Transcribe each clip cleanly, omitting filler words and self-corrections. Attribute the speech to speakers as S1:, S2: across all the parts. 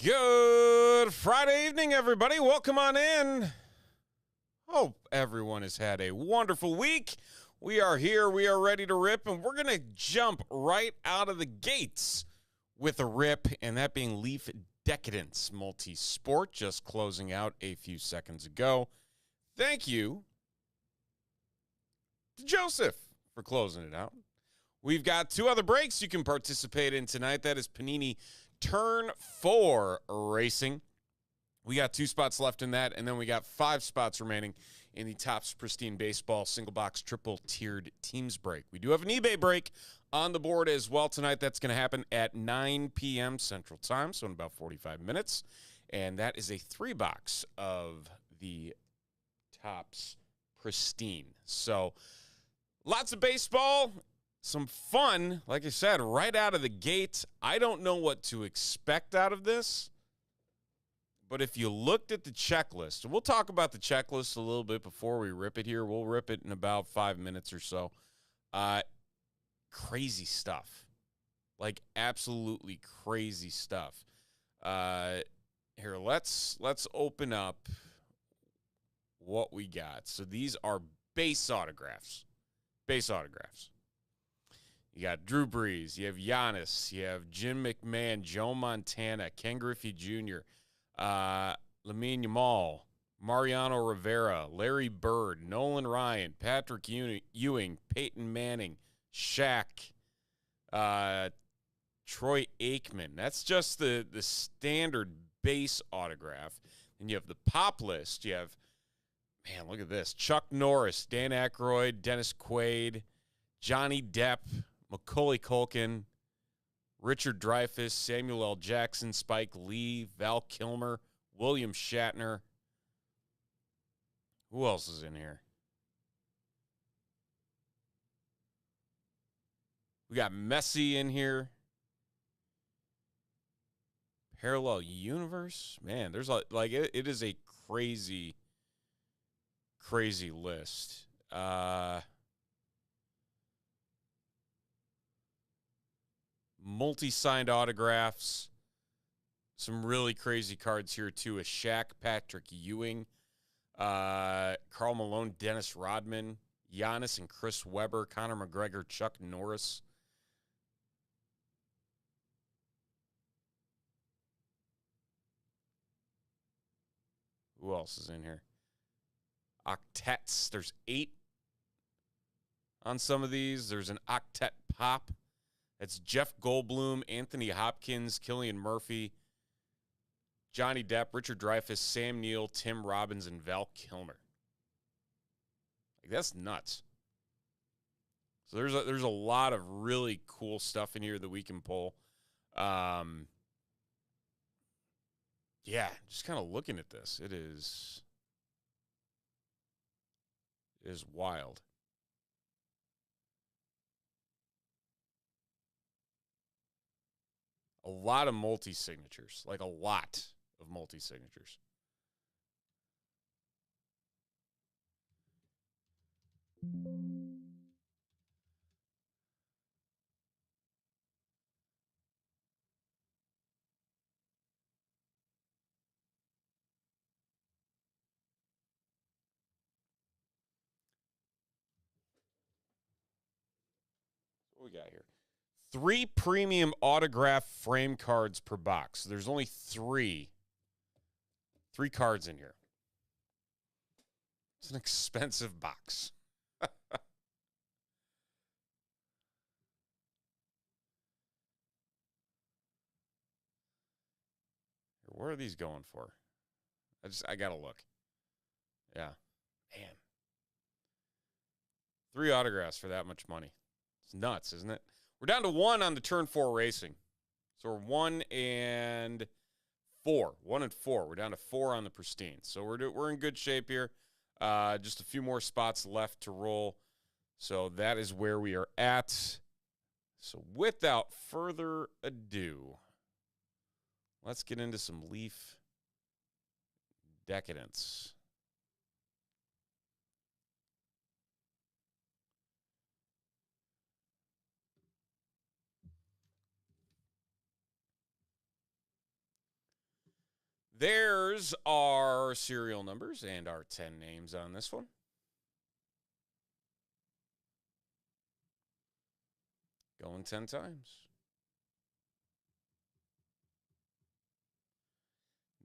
S1: Good Friday evening, everybody. Welcome on in. Hope everyone has had a wonderful week. We are here. We are ready to rip, and we're going to jump right out of the gates with a rip, and that being Leaf Decadence Multi-Sport, just closing out a few seconds ago. Thank you to Joseph for closing it out. We've got two other breaks you can participate in tonight. That is Panini Turn 4 Racing. We got 2 spots left in that, and then we got 5 spots remaining in the Topps Pristine Baseball single box triple tiered teams break. We do have an eBay break on the board as well tonight. That's going to happen at 9 p.m. Central Time, so in about 45 minutes. And that is a 3-box of the Topps Pristine. So lots of baseball. Some fun, like I said, right out of the gate. I don't know what to expect out of this, but if you looked at the checklist, and we'll talk about the checklist a little bit before we rip it here. We'll rip it in about 5 minutes or so. Crazy stuff. Like absolutely crazy stuff. Here, let's open up what we got. So these are base autographs. Base autographs. You got Drew Brees, you have Giannis, you have Jim McMahon, Joe Montana, Ken Griffey Jr., Lamine Yamal, Mariano Rivera, Larry Bird, Nolan Ryan, Patrick Ewing, Peyton Manning, Shaq, Troy Aikman. That's just the standard base autograph. And you have the pop list. You have, man, look at this. Chuck Norris, Dan Aykroyd, Dennis Quaid, Johnny Depp, Macaulay Culkin, Richard Dreyfuss, Samuel L. Jackson, Spike Lee, Val Kilmer, William Shatner. Who else is in here? We got Messi in here. Parallel universe? Man, there's like it is a crazy, crazy list. Multi-signed autographs. Some really crazy cards here, too. A Shaq, Patrick Ewing, Karl Malone, Dennis Rodman, Giannis and Chris Webber, Conor McGregor, Chuck Norris. Who else is in here? Octets. There's 8 on some of these. There's an octet pop. That's Jeff Goldblum, Anthony Hopkins, Cillian Murphy, Johnny Depp, Richard Dreyfuss, Sam Neill, Tim Robbins, and Val Kilmer. Like, that's nuts. So there's a lot of really cool stuff in here that we can pull. Yeah, just kind of looking at this. It is wild. A lot of multi-signatures, like a lot of multi-signatures. What we got here? 3 premium autograph frame cards per box. There's only 3 cards in here. It's an expensive box. Where are these going for? I gotta look. Yeah. Man. 3 autographs for that much money. It's nuts, isn't it? We're down to 1 on the Turn 4 Racing. So we're 1 and 4. 1 and 4. We're down to 4 on the Pristine. So we're in good shape here. Just a few more spots left to roll. So that is where we are at. So without further ado, let's get into some Leaf Decadence. There's our serial numbers and our 10 names on this one. Going 10 times.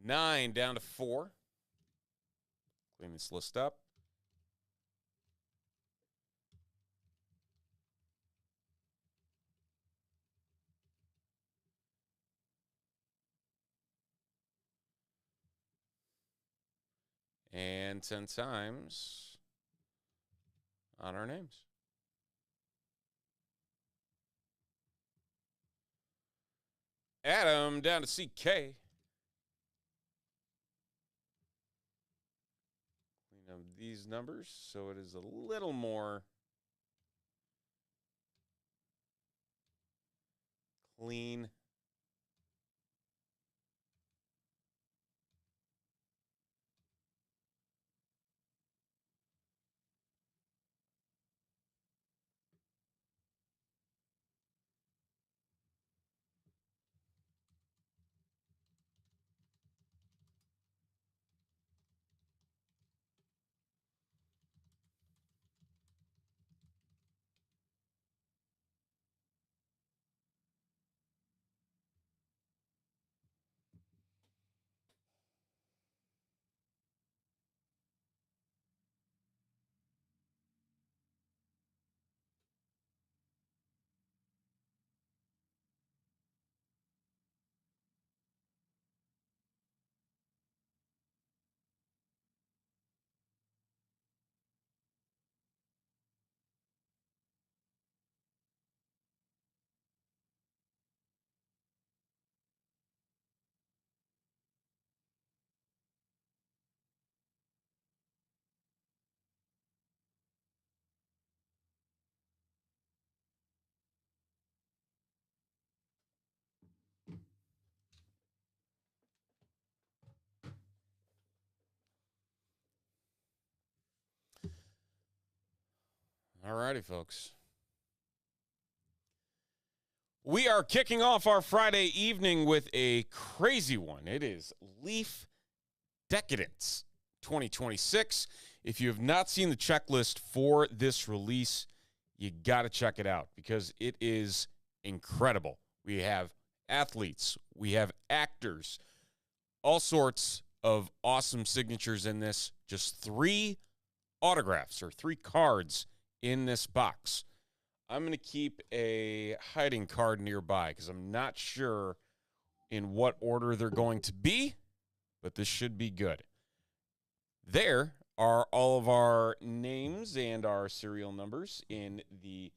S1: 9 down to 4. Clean this list up. And 10 times on our names. Adam down to CK. Clean up these numbers so it is a little more clean. All righty, folks. We are kicking off our Friday evening with a crazy one. It is Leaf Decadence 2026. If you have not seen the checklist for this release, you got to check it out because it is incredible. We have athletes, we have actors, all sorts of awesome signatures in this. Just 3 autographs or 3 cards in this box. I'm going to keep a hiding card nearby because I'm not sure in what order they're going to be, but this should be good. There are all of our names and our serial numbers in the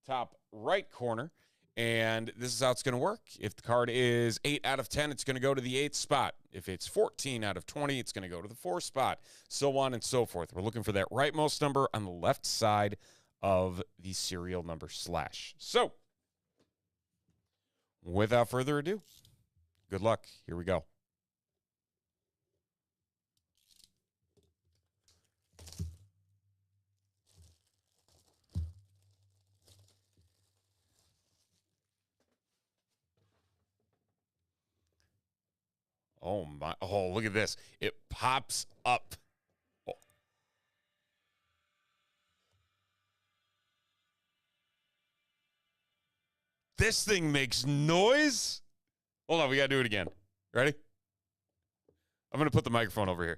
S1: top right corner, and this is how it's going to work. If the card is 8 out of 10, it's going to go to the 8th spot. If it's 14 out of 20, it's going to go to the 4th spot, so on and so forth. We're looking for that rightmost number on the left side of the serial number slash. So, without further ado, good luck. Here we go. Oh my, oh, look at this. It pops up. Oh. This thing makes noise. Hold on, we got to do it again. Ready? I'm going to put the microphone over here.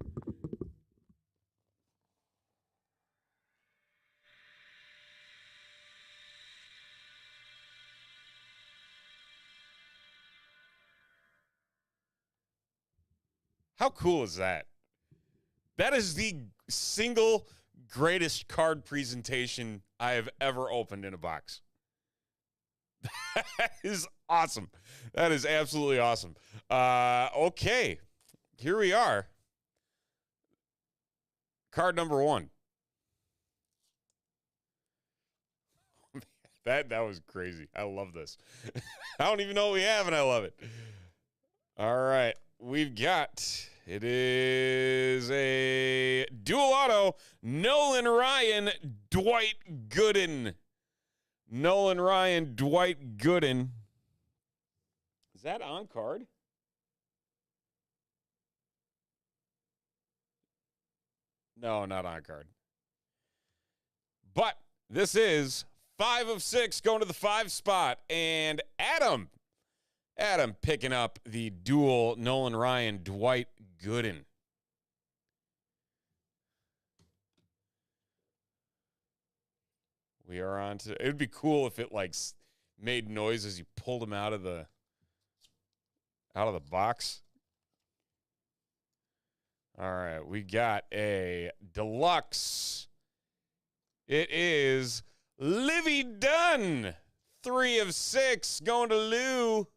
S1: How cool is that? That is the single greatest card presentation I have ever opened in a box. That is awesome. That is absolutely awesome. Okay, here we are. Card number 1. That was crazy. I love this. I don't even know what we have, and I love it. All right, we've got, it is a dual auto, Nolan Ryan, Dwight Gooden. Nolan Ryan, Dwight Gooden. Is that on card? No, not on card. But this is 5 of 6 going to the 5 spot. And Adam picking up the dual Nolan Ryan, Dwight Gooden. We are on to, it would be cool if it like made noise as you pulled him out of the box. All right, we got a deluxe. It is Livy Dunn. 3 of 6 going to Lou.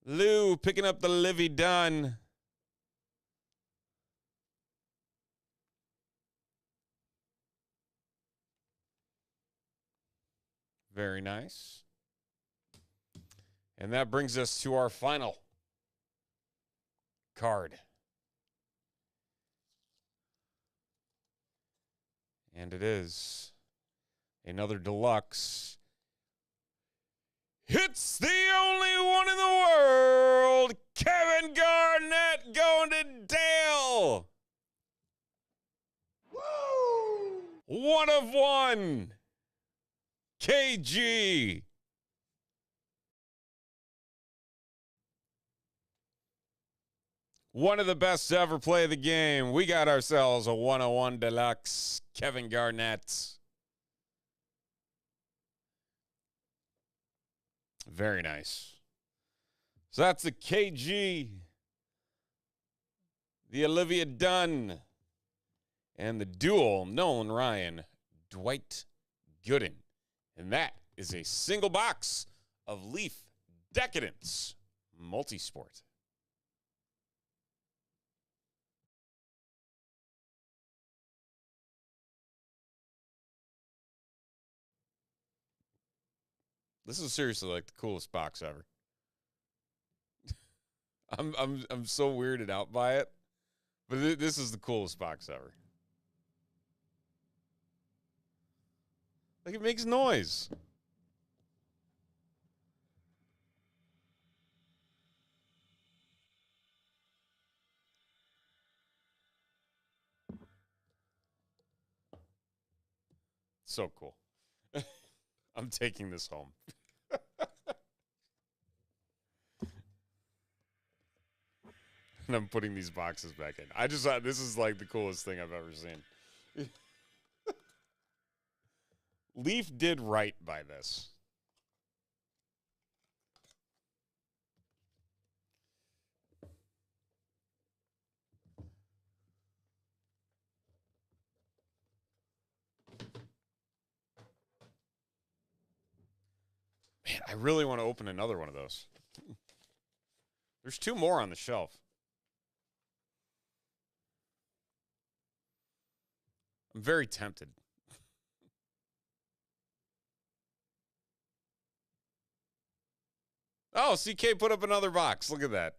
S1: Lou picking up the Livy Dunn. Very nice. And that brings us to our final card. And it is another deluxe. It's the only one in the world, Kevin Garnett going to Dale. Woo! 1 of 1. KG. One of the best to ever play the game. We got ourselves a 101 Deluxe Kevin Garnett. Very nice. So that's the KG, the Olivia Dunn, and the dual Nolan Ryan, Dwight Gooden. And that is a single box of Leaf Decadence Multisport. This is seriously like the coolest box ever. I'm so weirded out by it, but this is the coolest box ever. Like, it makes noise. So cool. I'm taking this home. And I'm putting these boxes back in. I just thought this is like the coolest thing I've ever seen. Leaf did right by this. Man, I really want to open another one of those. There's 2 more on the shelf. I'm very tempted. Oh, CK put up another box. Look at that.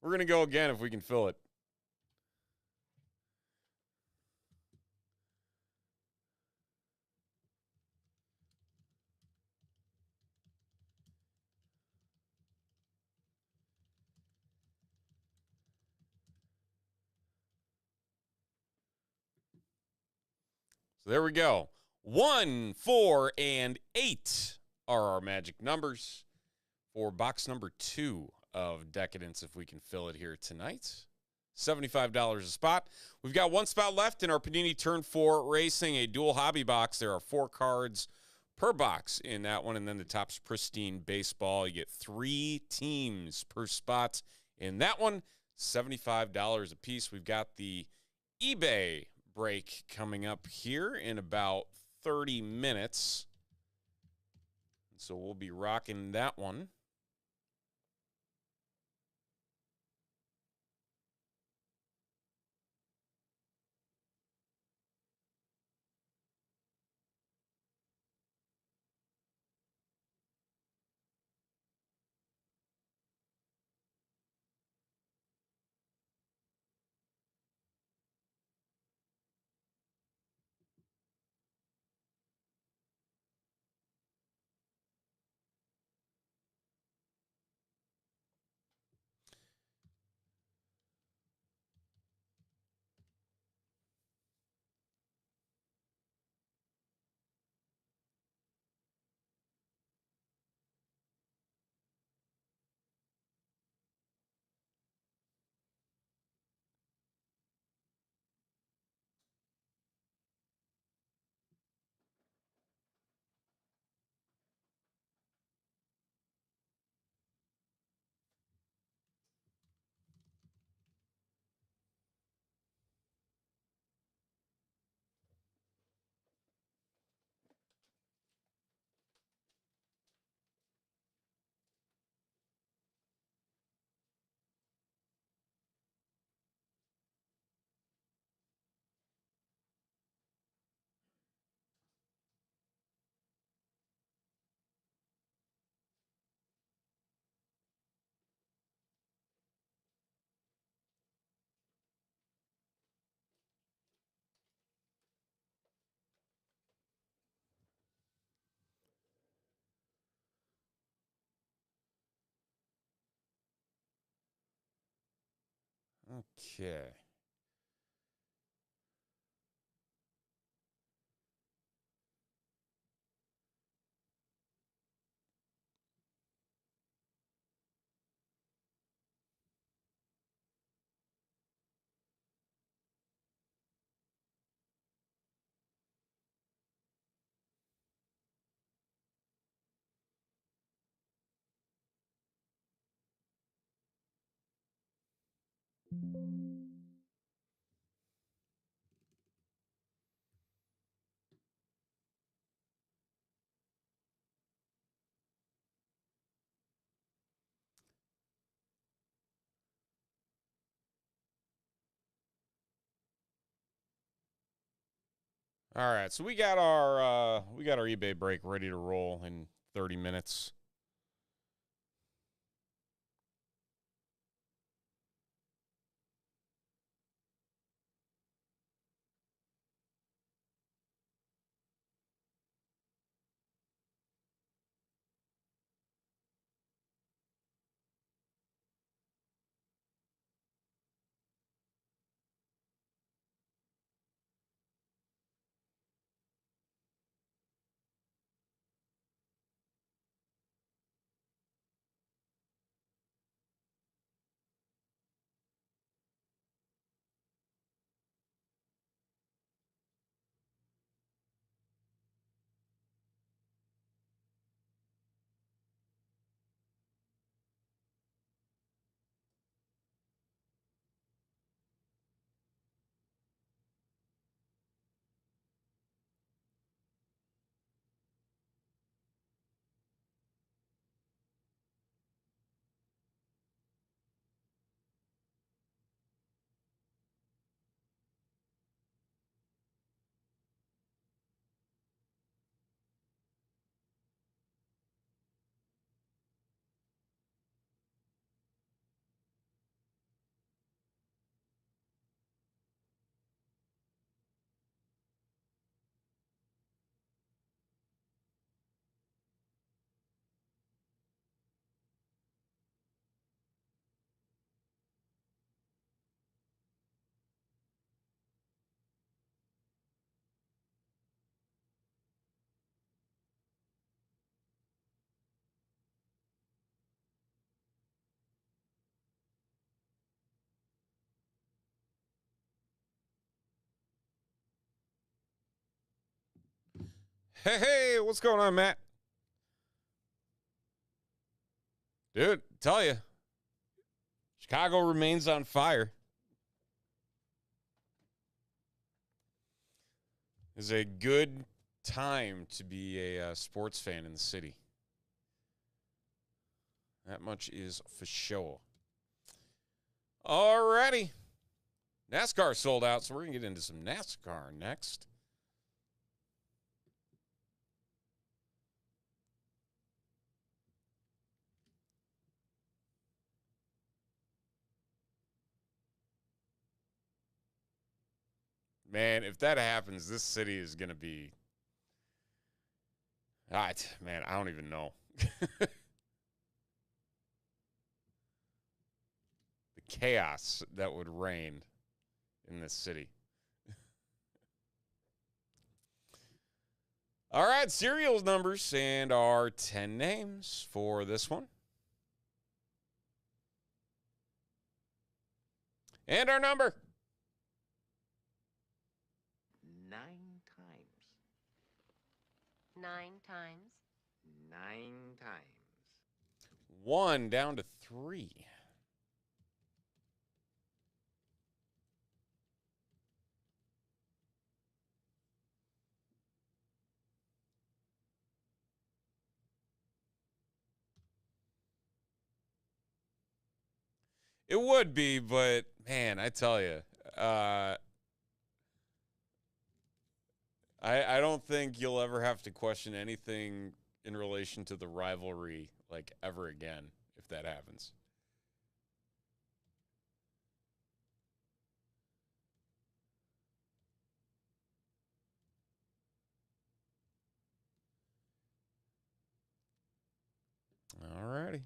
S1: We're going to go again if we can fill it. So there we go. 1, 4, and 8 are our magic numbers for box number 2 of Decadence, if we can fill it here tonight. $75 a spot. We've got 1 spot left in our Panini Turn 4 Racing, a dual hobby box. There are 4 cards per box in that one, and then the top's Pristine Baseball. You get 3 teams per spot in that one, $75 a piece. We've got the eBay break coming up here in about 30 minutes. So we'll be rocking that one. Okay. All right, so we got our eBay break ready to roll in 30 minutes. Hey, what's going on, Matt? Dude, tell you, Chicago remains on fire. It's a good time to be a sports fan in the city. That much is for sure. Alrighty. NASCAR sold out, so we're going to get into some NASCAR next. Man, if that happens, this city is going to be... Man, I don't even know. The chaos that would reign in this city. All right, serial numbers and our 10 names for this one. And our number.
S2: 9 times.
S3: 9 times.
S2: 9 times.
S1: 1 down to 3. It would be, but man, I tell you, I don't think you'll ever have to question anything in relation to the rivalry like ever again if that happens. All righty.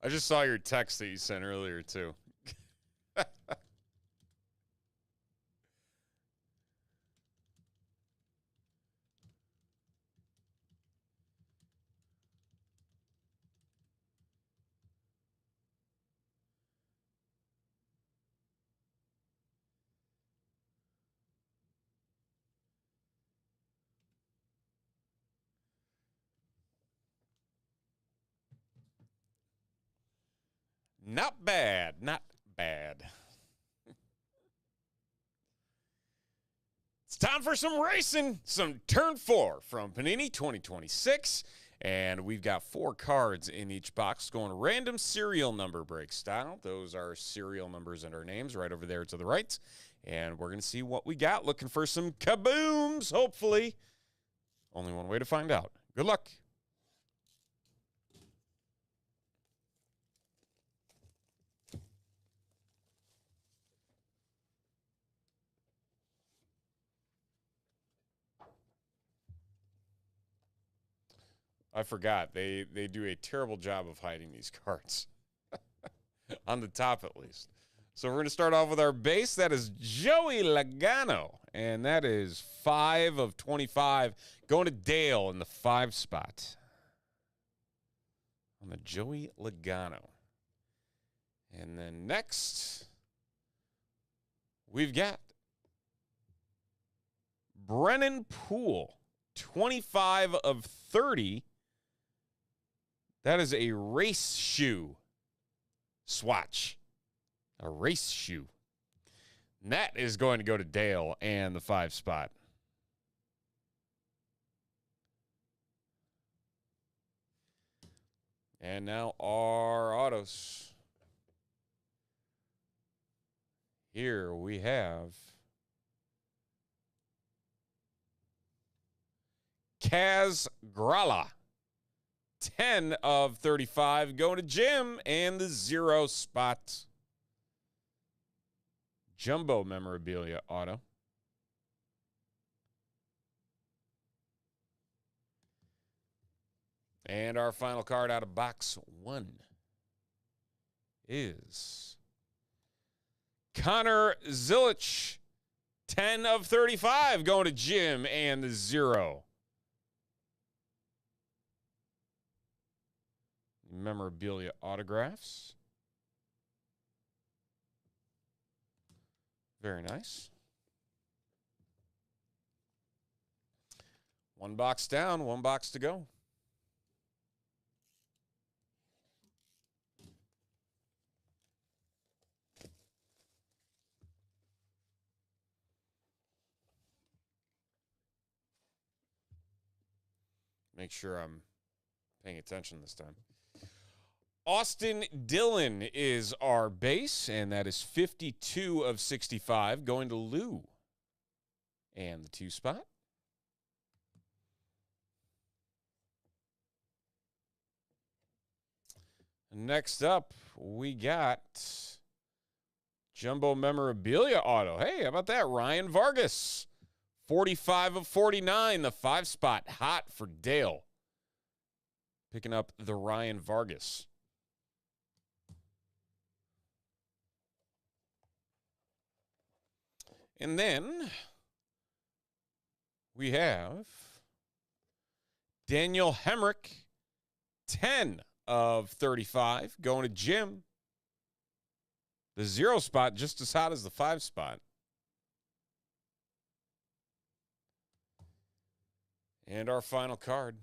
S1: I just saw your text that you sent earlier, too. Not bad. Not bad. It's time for some racing. Some Turn 4 from Panini 2026. And we've got 4 cards in each box going random serial number break style. Those are serial numbers and our names right over there to the right. And we're going to see what we got. Looking for some kabooms, hopefully. Only one way to find out. Good luck. I forgot. They do a terrible job of hiding these cards. On the top, at least. So we're going to start off with our base. That is Joey Logano. And that is 5 of 25. Going to Dale in the 5 spot. On the Joey Logano. And then next, we've got Brennan Poole. 25 of 30. That is a race shoe swatch. A race shoe. And that is going to go to Dale and the 5 spot. And now our autos. Here we have Kaz Grala. 10 of 35 going to Jim and the 0 spot. Jumbo memorabilia auto. And our final card out of box 1 is Connor Zilic. 10 of 35 going to Jim and the 0. Memorabilia autographs. Very nice. 1 box down, 1 box to go. Make sure I'm paying attention this time. Austin Dillon is our base, and that is 52 of 65 going to Lou. And the 2 spot. Next up, we got Jumbo memorabilia auto. Hey, how about that? Ryan Vargas. 45 of 49, the 5 spot. Hot for Dale. Picking up the Ryan Vargas. And then we have Daniel Hemrick, 10 of 35, going to Jim. The 0 spot just as hot as the 5 spot. And our final card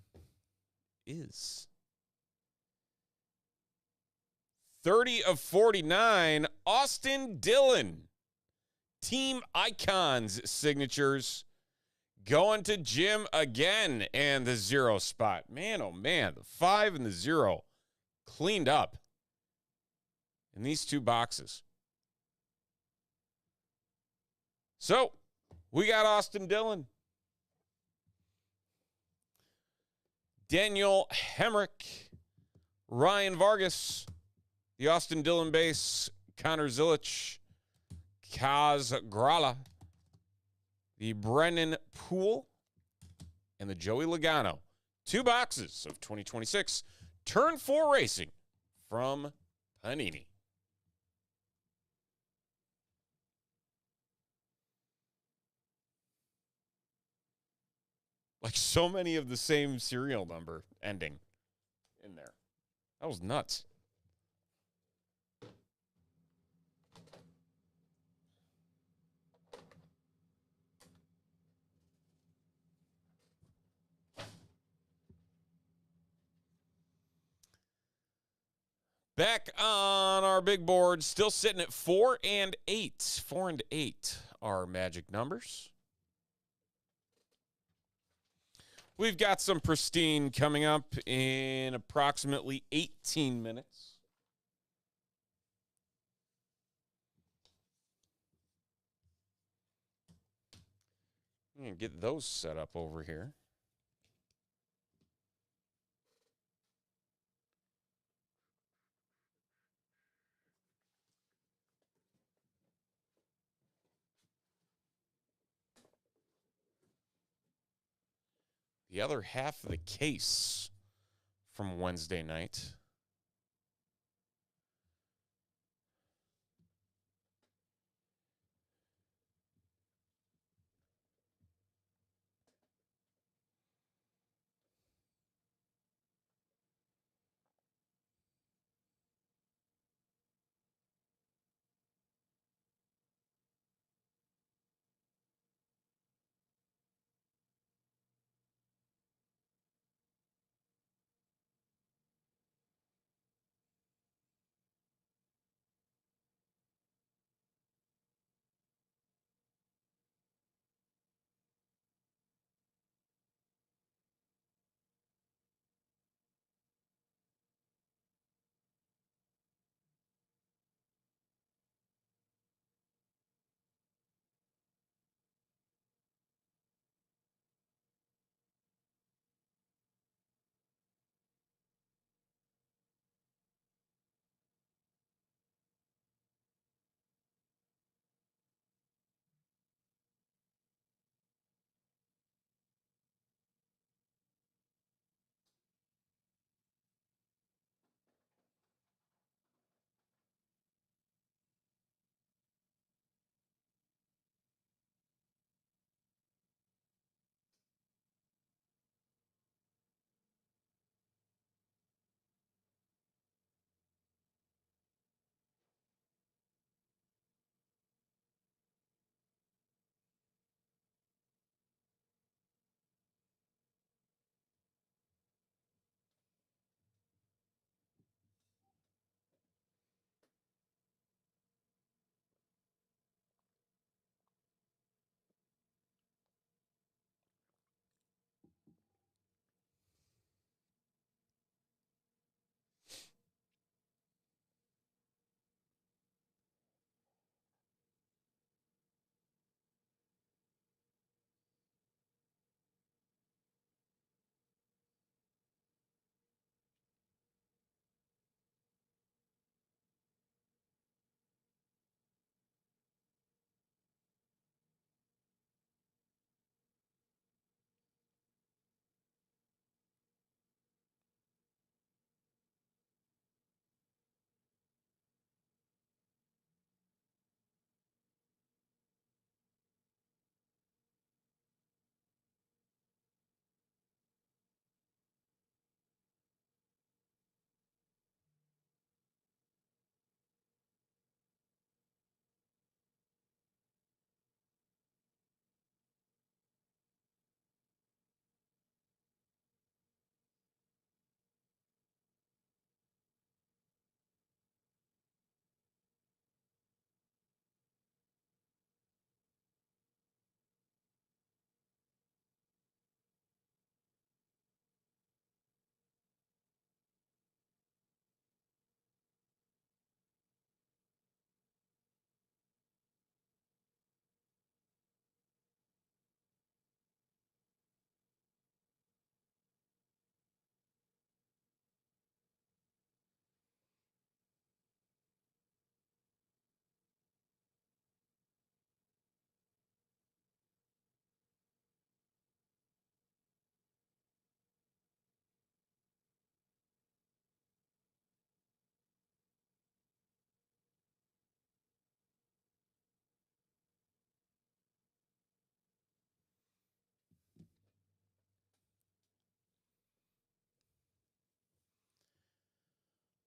S1: is 30 of 49, Austin Dillon. Team Icons signatures going to Jim again and the 0 spot. Man, oh man, the 5 and the 0 cleaned up in these 2 boxes. So we got Austin Dillon, Daniel Hemrick, Ryan Vargas, the Austin Dillon base, Connor Zilic, Kaz Grala, the Brennan Poole, and the Joey Logano. 2 boxes of 2026 Turn 4 Racing from Panini. Like so many of the same serial number ending in there. That was nuts. Back on our big board, still sitting at 4 and 8. 4 and 8 are magic numbers. We've got some Pristine coming up in approximately 18 minutes. I'm going to get those set up over here. The other half of the case from Wednesday night.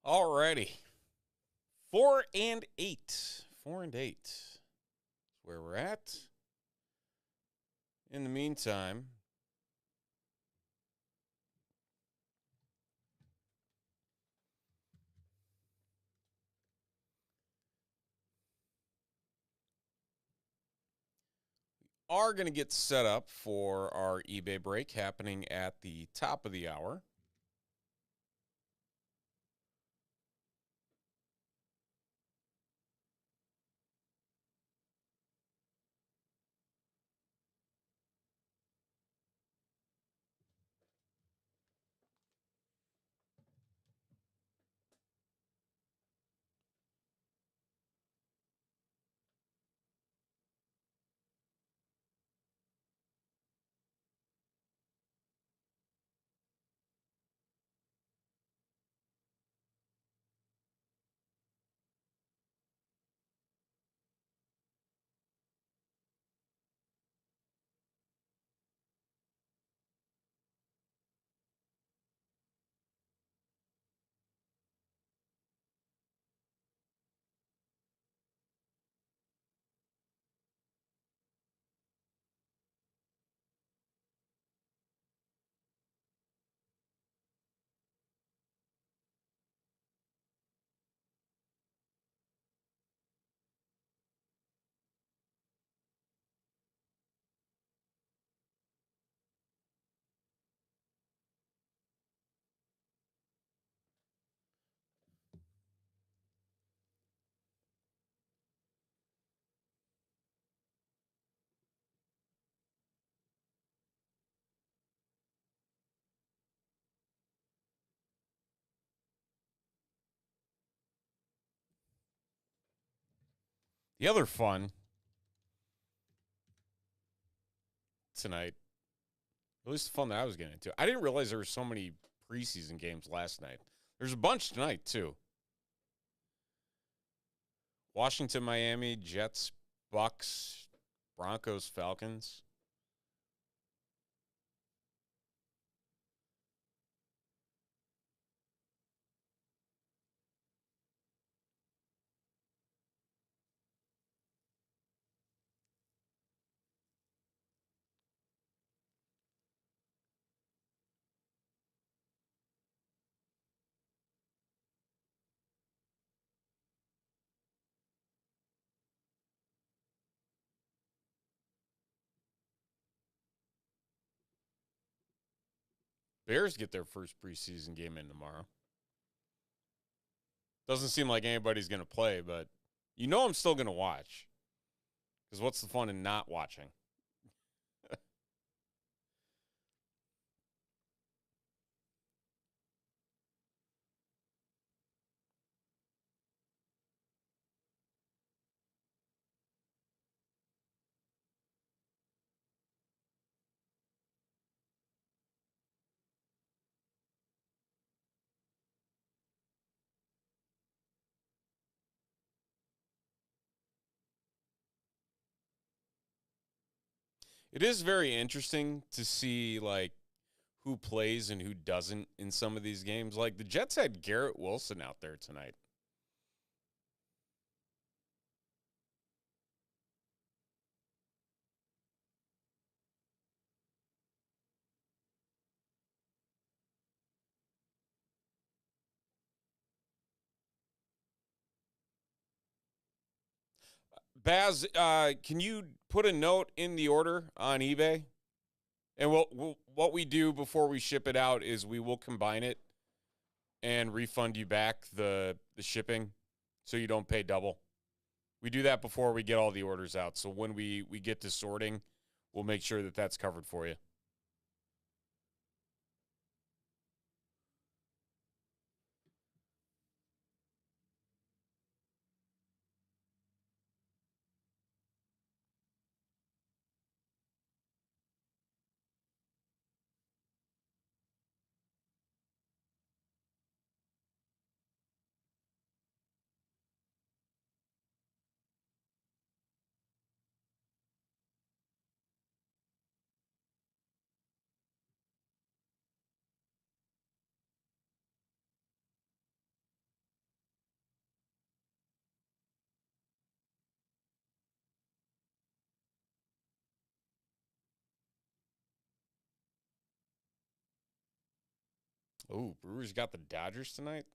S1: Alrighty. 4-8. 4-8. That's where we're at. In the meantime, are going to get set up for our eBay break happening at the top of the hour. The other fun tonight, at least the fun that I was getting into, I didn't realize there were so many preseason games last night. There's a bunch tonight, too. Washington, Miami, Jets, Bucks, Broncos, Falcons. Bears get their first preseason game in tomorrow. Doesn't seem like anybody's going to play, but you know I'm still going to watch. Because what's the fun in not watching? It is very interesting to see, like, who plays and who doesn't in some of these games. Like, the Jets had Garrett Wilson out there tonight. Baz, can you put a note in the order on eBay? And what we do before we ship it out is we will combine it and refund you back the shipping so you don't pay double. We do that before we get all the orders out. So when we get to sorting, we'll make sure that that's covered for you. Oh, Brewers got the Dodgers tonight.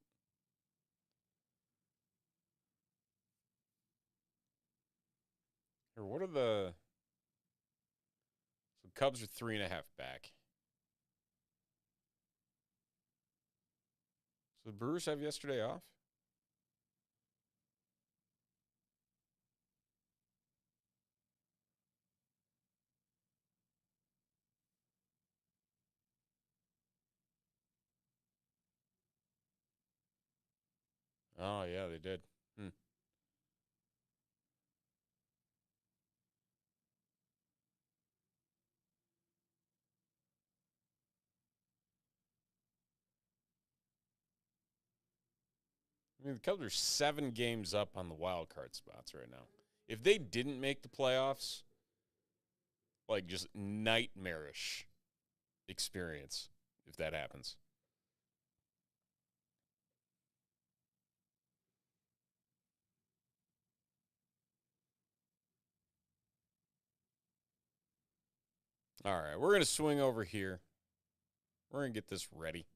S1: Here, what are the... So Cubs are 3.5 back. So the Brewers have yesterday off? Oh, yeah, they did. I mean, the Cubs are 7 games up on the wild card spots right now. If they didn't make the playoffs, like just nightmarish experience if that happens. All right, we're going to swing over here. We're going to get this ready.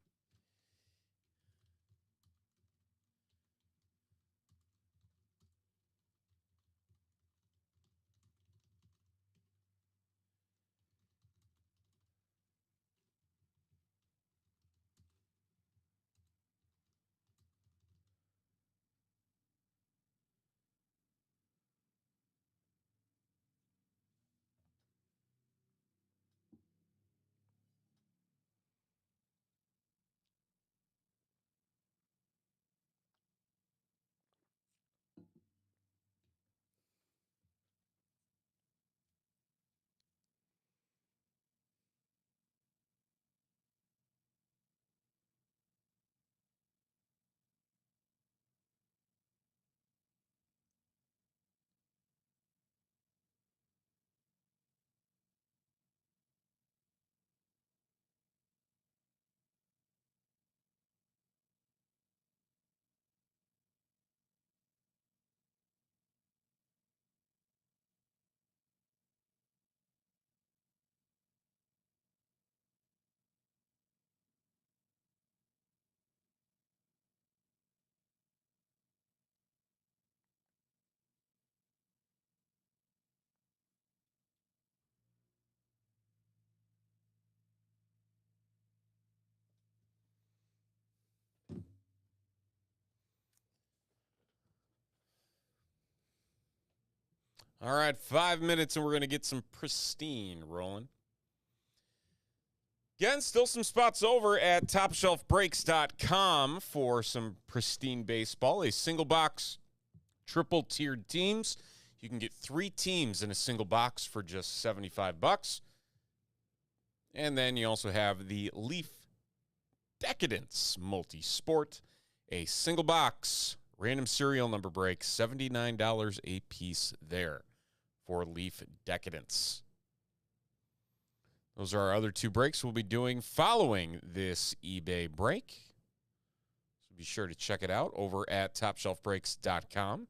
S1: All right, 5 minutes, and we're going to get some Pristine rolling. Again, still some spots over at TopShelfBreaks.com for some Pristine baseball. A single box, triple tiered teams. You can get 3 teams in a single box for just $75. And then you also have the Leaf Decadence multi-sport, a single box, random serial number break, $79 a piece there for Leaf Decadence. Those are our other 2 breaks we'll be doing following this eBay break. So be sure to check it out over at TopShelfBreaks.com.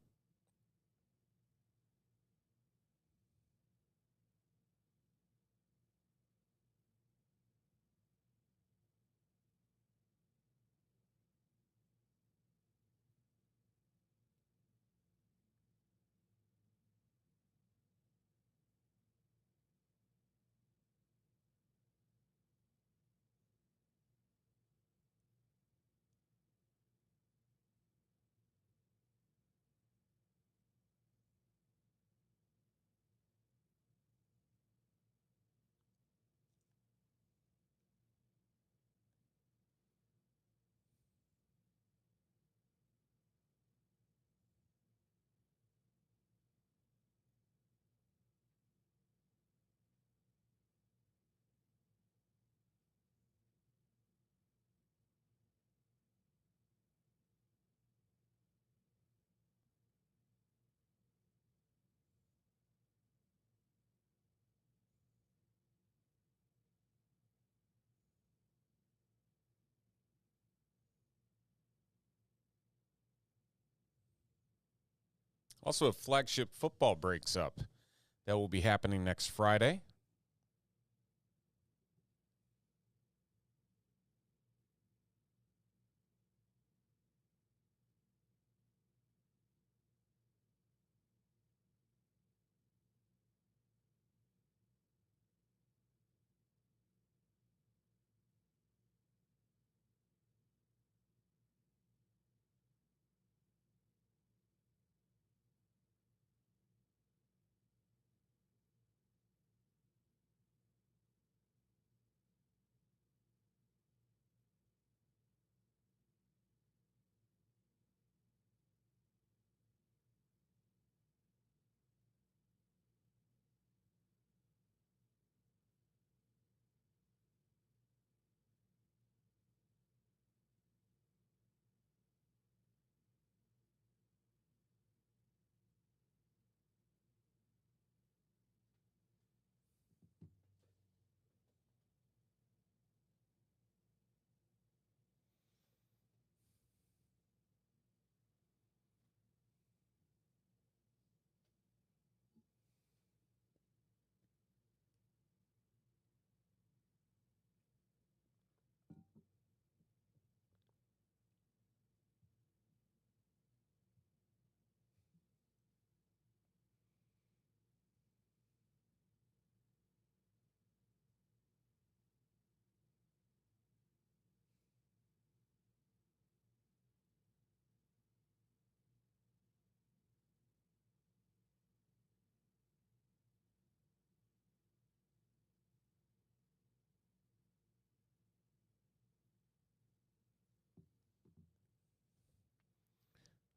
S1: Also, a flagship football breaks up. That will be happening next Friday.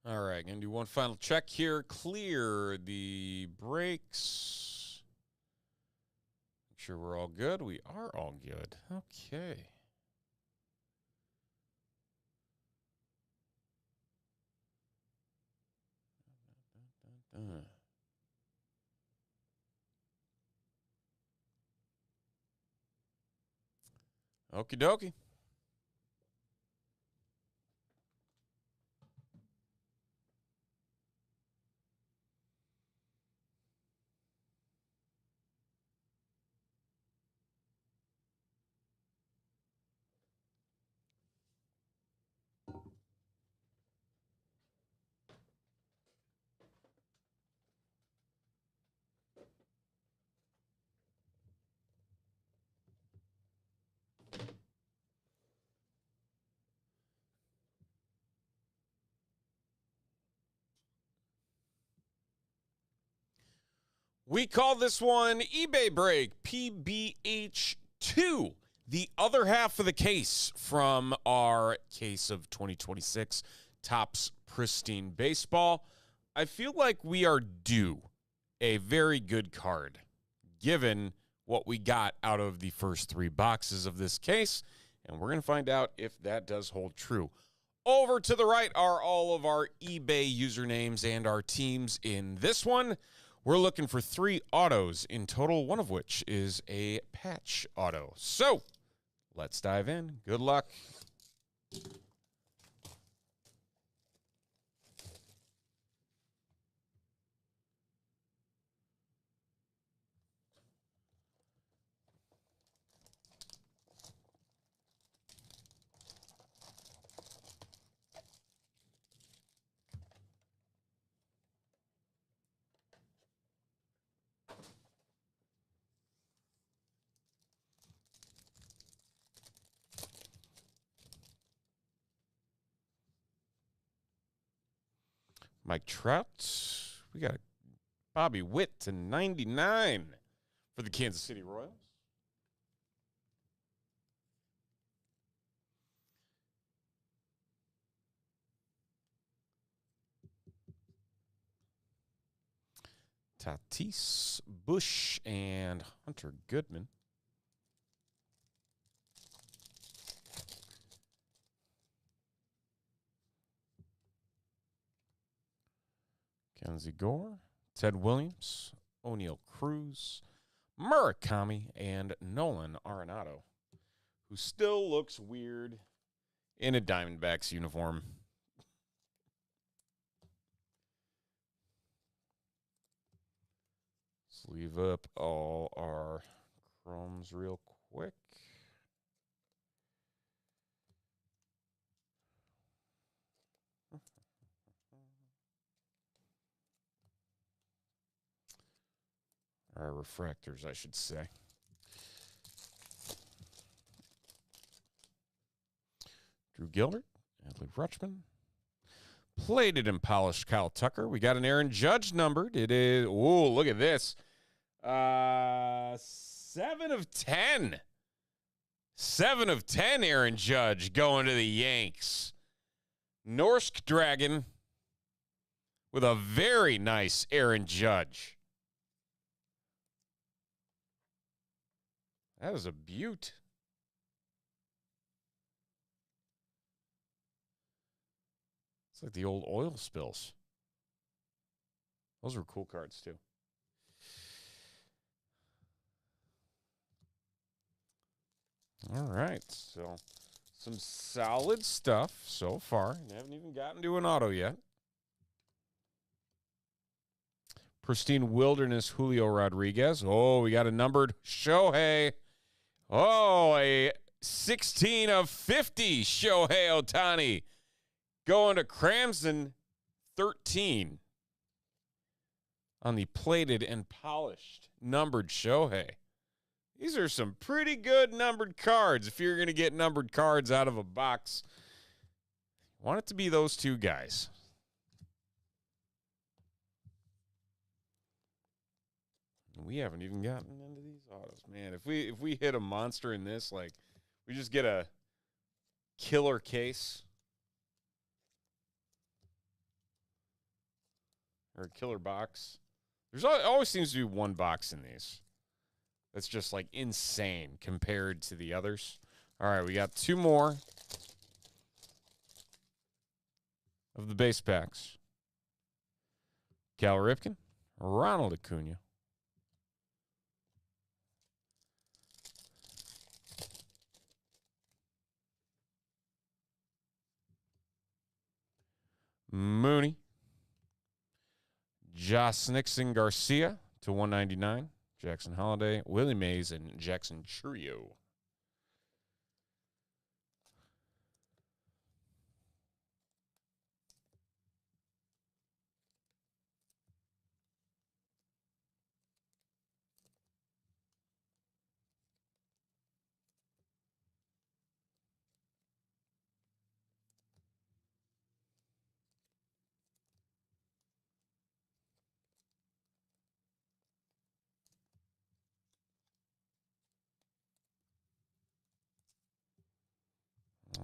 S1: All right, going to do one final check here. Clear the brakes. Make sure we're all good. We are all good. Okay. Okie dokie. We call this one eBay Break PBH2, the other half of the case from our case of 2026 Topps Pristine Baseball. I feel like we are due a very good card, given what we got out of the first 3 boxes of this case, and we're going to find out if that does hold true. Over to the right are all of our eBay usernames and our teams in this one. We're looking for 3 autos in total, one of which is a patch auto. So, let's dive in. Good luck. Mike Trout. We got Bobby Witt to 99 for the Kansas City Royals. Tatis, Bush, and Hunter Goodman. Kenzie Gore, Ted Williams, O'Neal Cruz, Murakami, and Nolan Arenado, who still looks weird in a Diamondbacks uniform. Sleeve up all our chromes real quick. Our refractors, I should say. Drew Gilbert, Adley Rutschman. Plated and polished Kyle Tucker. We got an Aaron Judge numbered. It is, oh, look at this. 7 of 10. 7 of 10 Aaron Judge going to the Yanks. Norsk Dragon with a very nice Aaron Judge. That is a beaut. It's like the old oil spills. Those were cool cards, too. All right, so some solid stuff so far. I haven't even gotten to an auto yet. Pristine Wilderness, Julio Rodriguez. Oh, we got a numbered Shohei. Oh, a 16 of 50 Shohei Ohtani. Going to Cramson, 13 on the plated and polished numbered Shohei. These are some pretty good numbered cards. If you're going to get numbered cards out of a box, you want it to be those 2 guys. We haven't even gotten into these autos. Man, if we hit a monster in this, like, we just get a killer case. or a killer box. There's always seems to be one box in these. That's just like insane compared to the others. All right, we got 2 more of the base packs. Cal Ripken, Ronald Acuna. Mooney. Josh Nixon Garcia to 199. Jackson Holiday, Willie Mays, and Jackson Churio.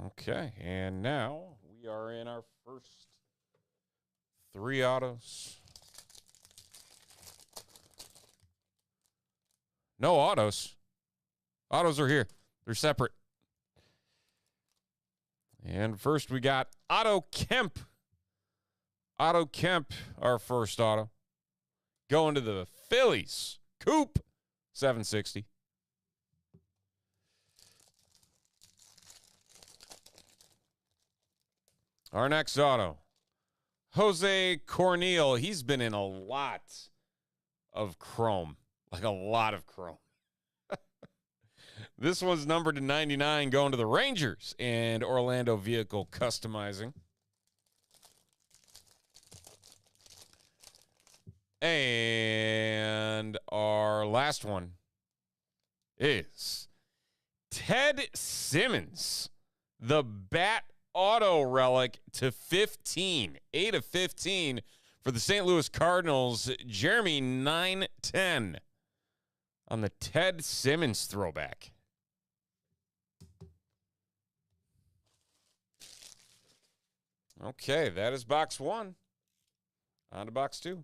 S1: Okay, and now we are in our first 3 autos. No autos. Autos are here. They're separate. And first we got Otto Kemp. Otto Kemp, our first auto. Going to the Phillies. Coop, 760. Our next auto, Jose Cornel. He's been in a lot of chrome, like a lot of chrome. This one's numbered to 99, going to the Rangers and Orlando Vehicle Customizing. And our last one is Ted Simmons, the Bat Auto Relic to 15. 8 of 15 for the St. Louis Cardinals. Jeremy 910 on the Ted Simmons throwback. Okay, that is box 1. On to box 2.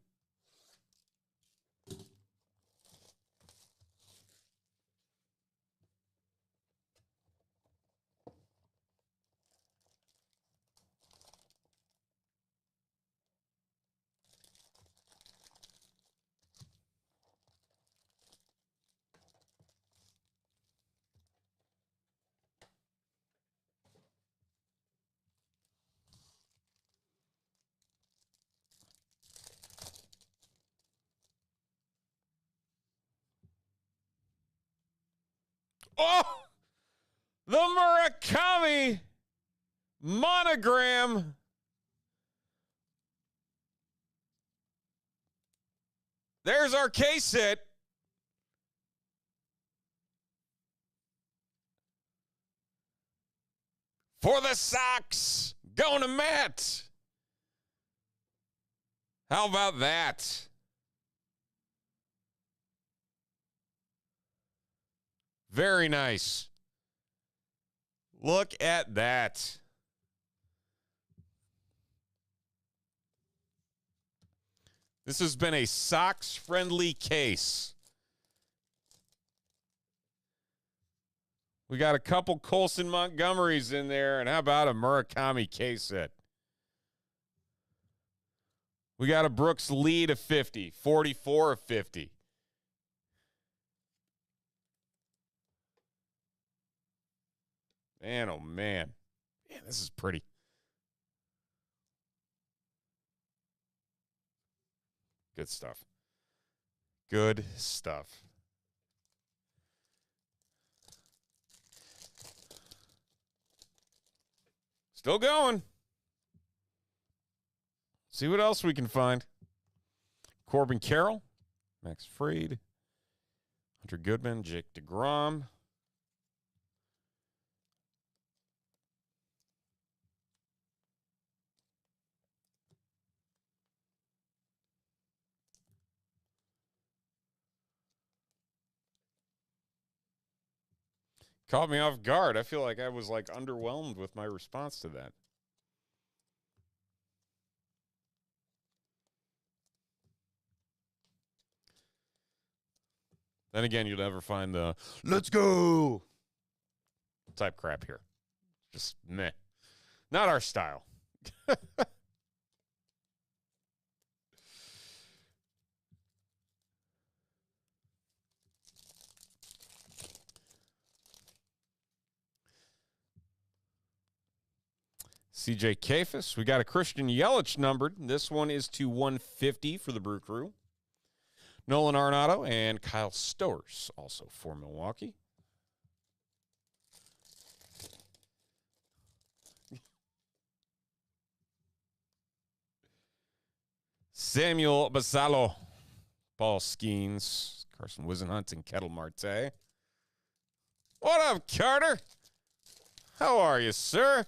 S1: Oh, the Murakami monogram. There's our case hit. For the Sox, going to Matt. How about that? Very nice. Look at that. This has been a Sox-friendly case. We got a couple Colson Montgomerys in there, and how about a Murakami case set? We got a Brooks Lee to 50, 44 of 50. Man, oh man. Man, this is pretty. Good stuff. Good stuff. Still going. See what else we can find. Corbin Carroll, Max Fried, Hunter Goodman, Jake DeGrom. Caught me off guard. I feel like I was like underwhelmed with my response to that. Then again, you'll never find the "let's go" type crap here. Just meh. Not our style. CJ Kafis. We got a Christian Yelich numbered. This one is to 150 for the Brew Crew. Nolan Arenado and Kyle Stowers, also for Milwaukee. Samuel Basalo, Paul Skeens, Carson Wisenhunt, and Kettle Marte. What up, Carter? How are you, sir?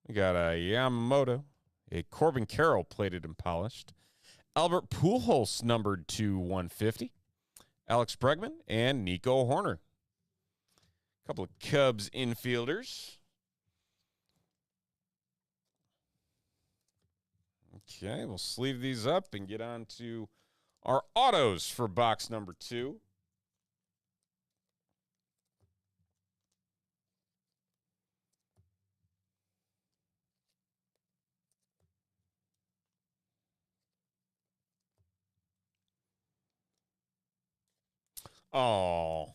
S1: We got a Yamamoto, a Corbin Carroll plated and polished, Albert Pujols numbered to 150, Alex Bregman, and Nico Horner. A couple of Cubs infielders. Okay, we'll sleeve these up and get on to our autos for box number 2. Oh.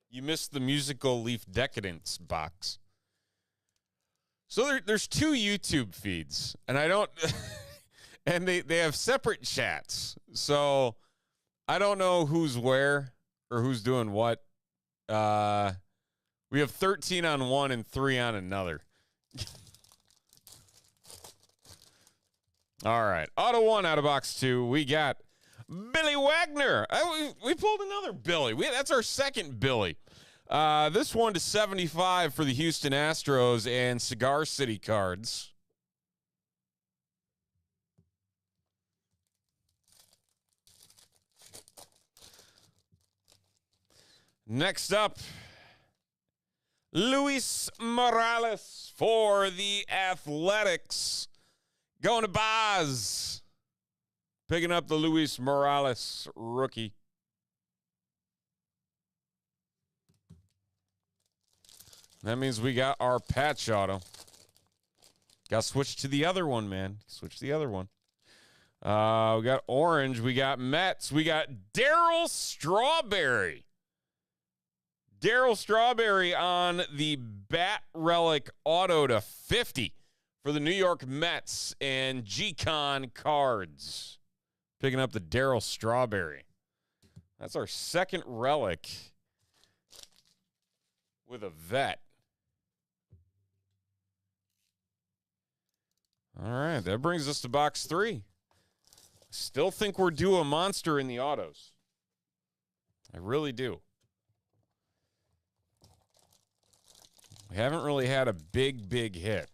S1: You missed the musical Leaf Decadence box. So there's 2 YouTube feeds, and I don't and they have separate chats. So I don't know who's where or who's doing what. We have 13 on one and 3 on another. All right. Auto 1 out of box 2. We got Billy Wagner. We pulled another Billy. That's our second Billy. This one to 75 for the Houston Astros and Cigar City cards. Next up, Luis Morales for the Athletics. Going to Boz. Picking up the Luis Morales rookie. That means we got our patch auto. Got to switch to the other one, man. Switch to the other one. We got orange. We got Mets. We got Darryl Strawberry. Darryl Strawberry on the Bat Relic auto to 50 for the New York Mets and G-Con cards. Picking up the Darryl Strawberry. That's our second relic with a vet. All right, that brings us to box 3. Still think we're due a monster in the autos. I really do. We haven't really had a big hit.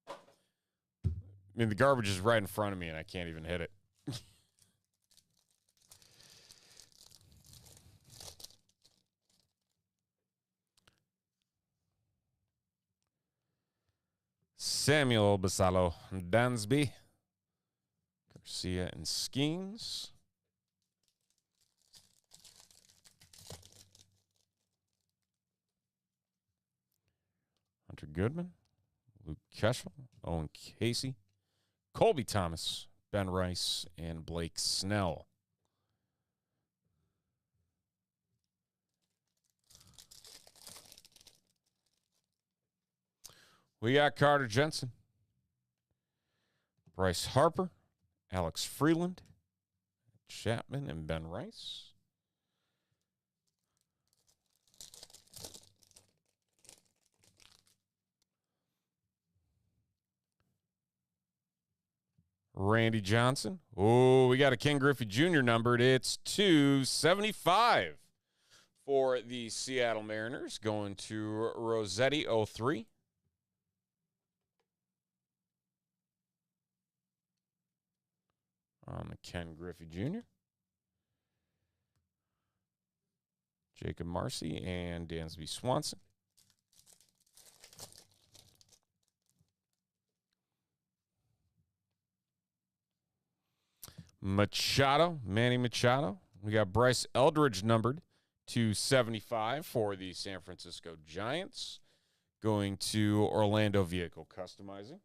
S1: I mean, the garbage is right in front of me, and I can't even hit it. Samuel Basalo Dansby, Garcia, and Skeens. Hunter Goodman, Luke Keschel, Owen Casey, Colby Thomas, Ben Rice, and Blake Snell. We got Carter Jensen, Bryce Harper, Alex Freeland, Chapman, and Ben Rice. Randy Johnson. Oh, we got a Ken Griffey Jr. numbered. It's 275 for the Seattle Mariners. Going to Rossetti 03. On the Ken Griffey Jr. Jacob Marcy and Dansby Swanson. Machado, Manny Machado. We got Bryce Eldridge numbered to 75 for the San Francisco Giants. Going to Orlando Vehicle Customizing.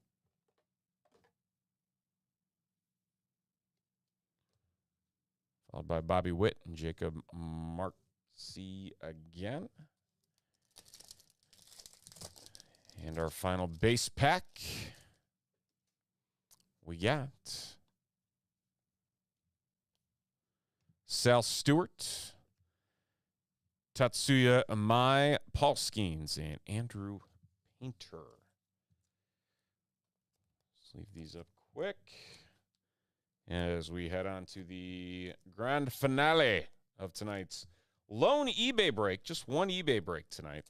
S1: Followed by Bobby Witt and Jacob Marcy again. And our final base pack, we got Sal Stewart, Tatsuya Amai, Paul Skeens, and Andrew Painter. Let's leave these up quick as we head on to the grand finale of tonight's lone eBay break. Just one eBay break tonight.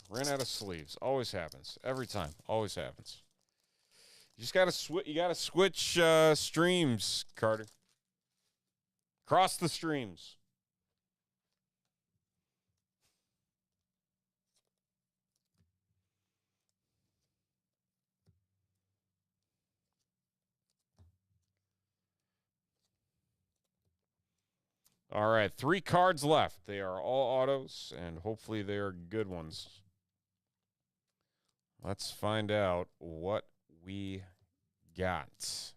S1: Ran out of sleeves. Always happens. Every time. Always happens. You just gotta switch. You gotta switch streams, Carter. Cross the streams. All right, 3 cards left. They are all autos, and hopefully they are good ones. Let's find out what we got.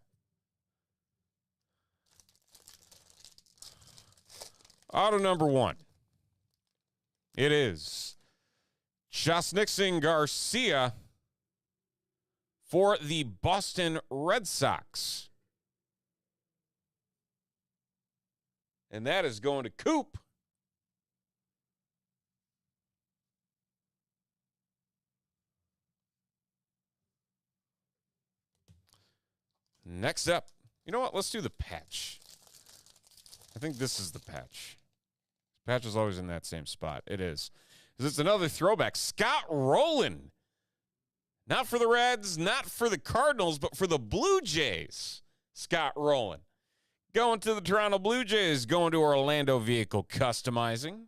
S1: Auto number 1. It is Josnixon Garcia for the Boston Red Sox. And that is going to Coop. Next up, you know what? Let's do the patch. I think this is the patch. Patch is always in that same spot. It is. Because it's another throwback. Scott Rowland. Not for the Reds, not for the Cardinals, but for the Blue Jays. Scott Rowland. Going to the Toronto Blue Jays, going to Orlando Vehicle Customizing.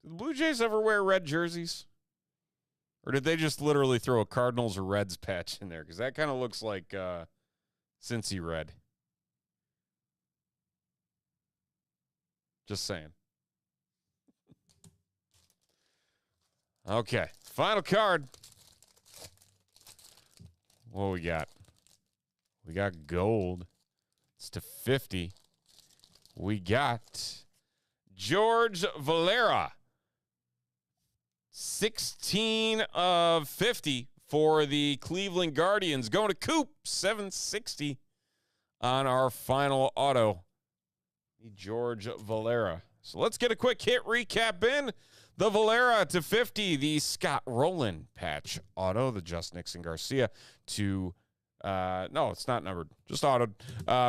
S1: Did the Blue Jays ever wear red jerseys? Or did they just literally throw a Cardinals or Reds patch in there? Because that kind of looks like Cincy red. Just saying. Okay, final card. What we got? We got gold. It's to 50. We got George Valera. 16 of 50 for the Cleveland Guardians. Going to Coop, 760 on our final auto. George Valera. So let's get a quick hit recap in. The Valera to 50, the Scott Rowland patch auto, the Josnixon Garcia to, no, it's not numbered, just autoed.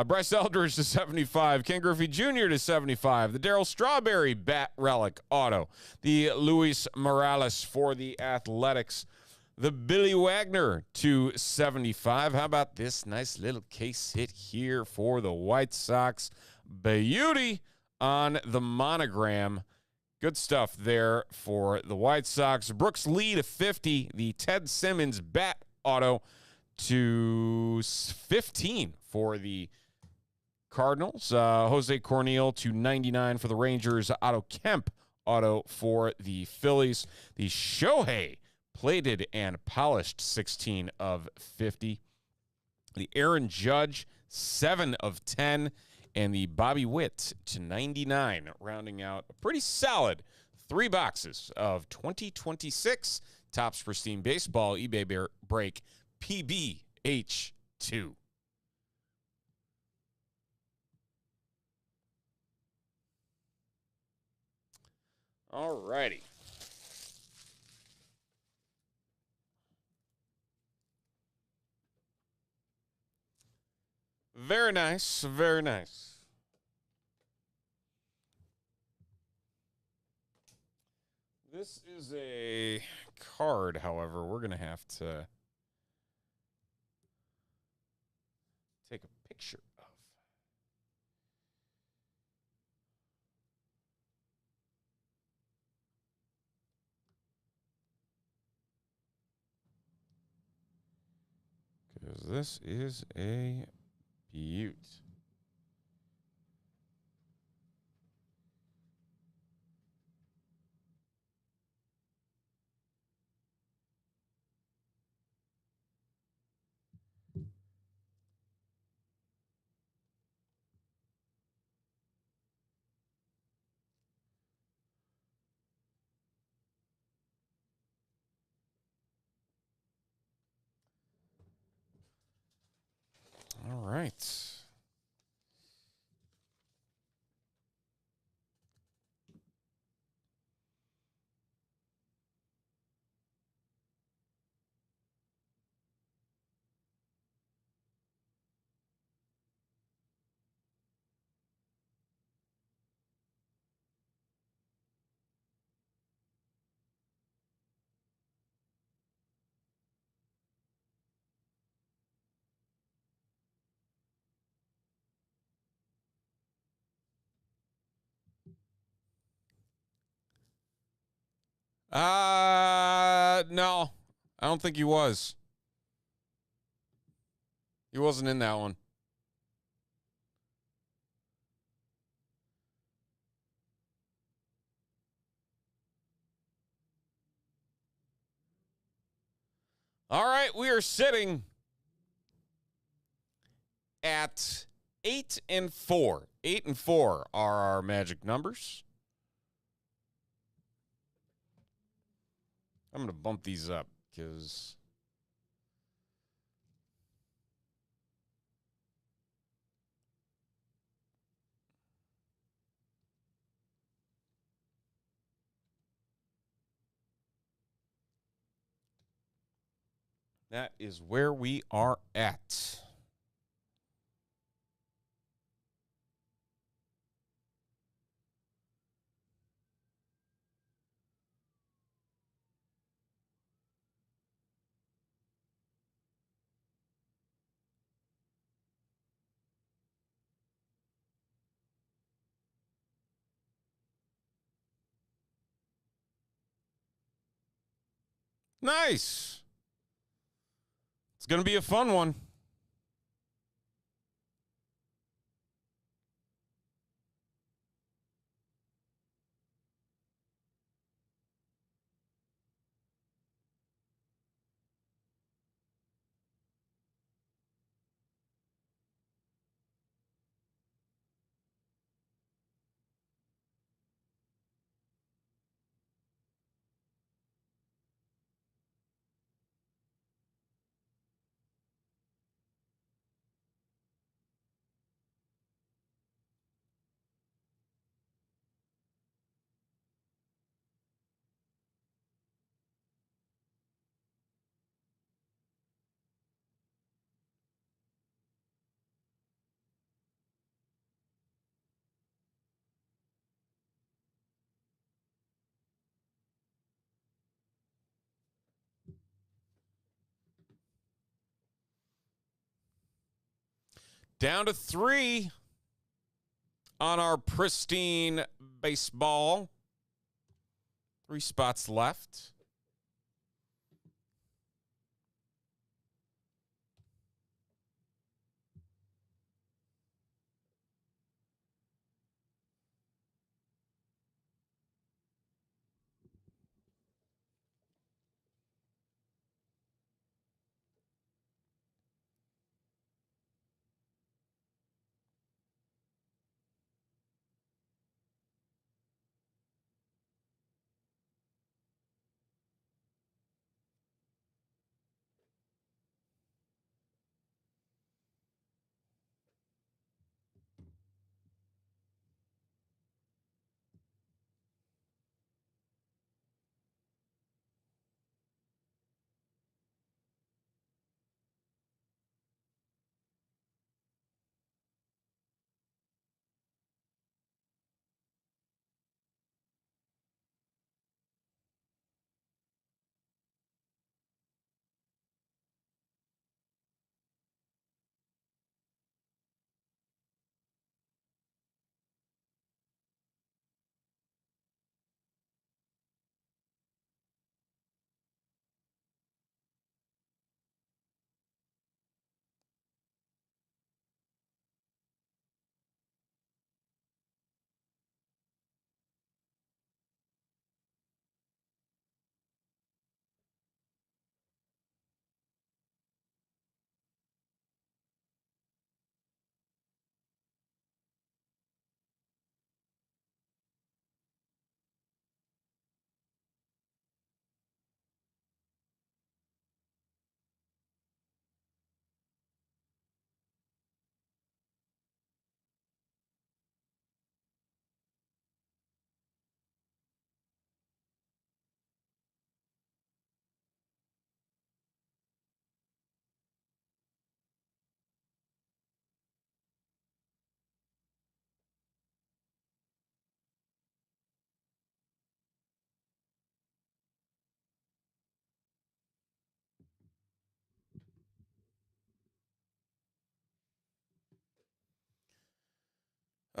S1: Bryce Eldridge to 75, Ken Griffey Jr. to 75, the Darryl Strawberry bat relic auto, the Luis Morales for the Athletics, the Billy Wagner to 75. How about this nice little case hit here for the White Sox? Beauty on the monogram. Good stuff there for the White Sox. Brooks Lee to 50, the Ted Simmons bat auto to 15 for the Cardinals. Jose Corneal to 99 for the Rangers. Otto Kemp auto for the Phillies. The Shohei plated and polished 16 of 50. The Aaron Judge 7 of 10. And the Bobby Witt to 99, rounding out a pretty solid 3 boxes of 2026 Topps Pristine Baseball eBay break PBH2. All righty. Very nice. Very nice. This is a card, however, we're going to have to take a picture of. Because this is a beaut. All right. No, I don't think he was. He wasn't in that one. All right, we are sitting at 8 and 4. 8 and 4 are our magic numbers. I'm going to bump these up because that is where we are at. Nice. It's going to be a fun one. Down to 3 on our Pristine Baseball. 3 spots left.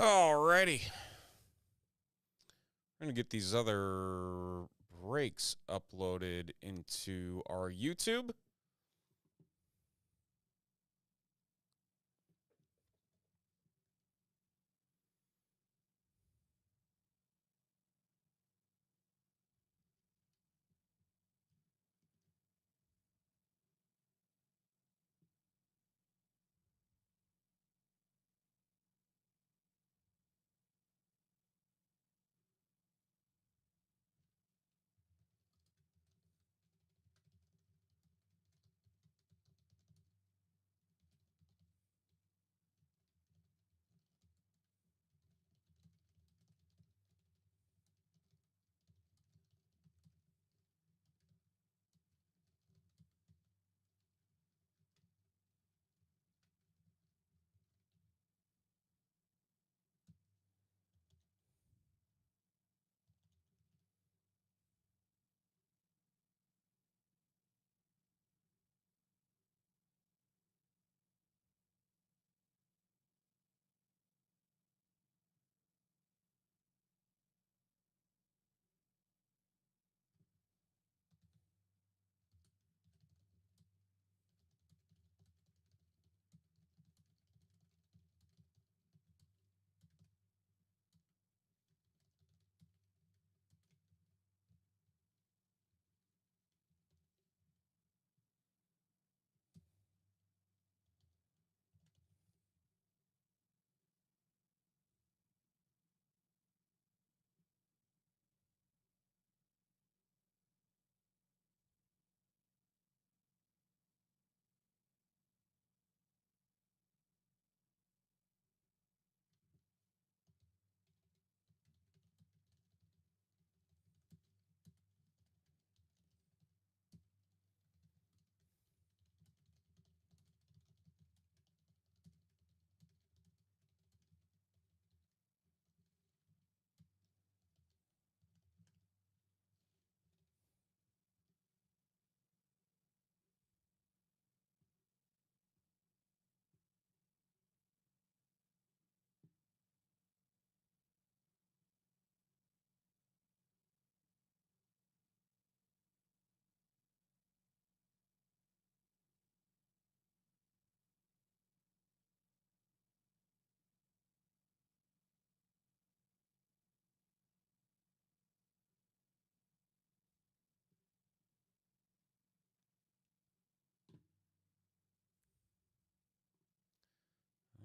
S1: Alrighty. We're going to get these other breaks uploaded into our YouTube.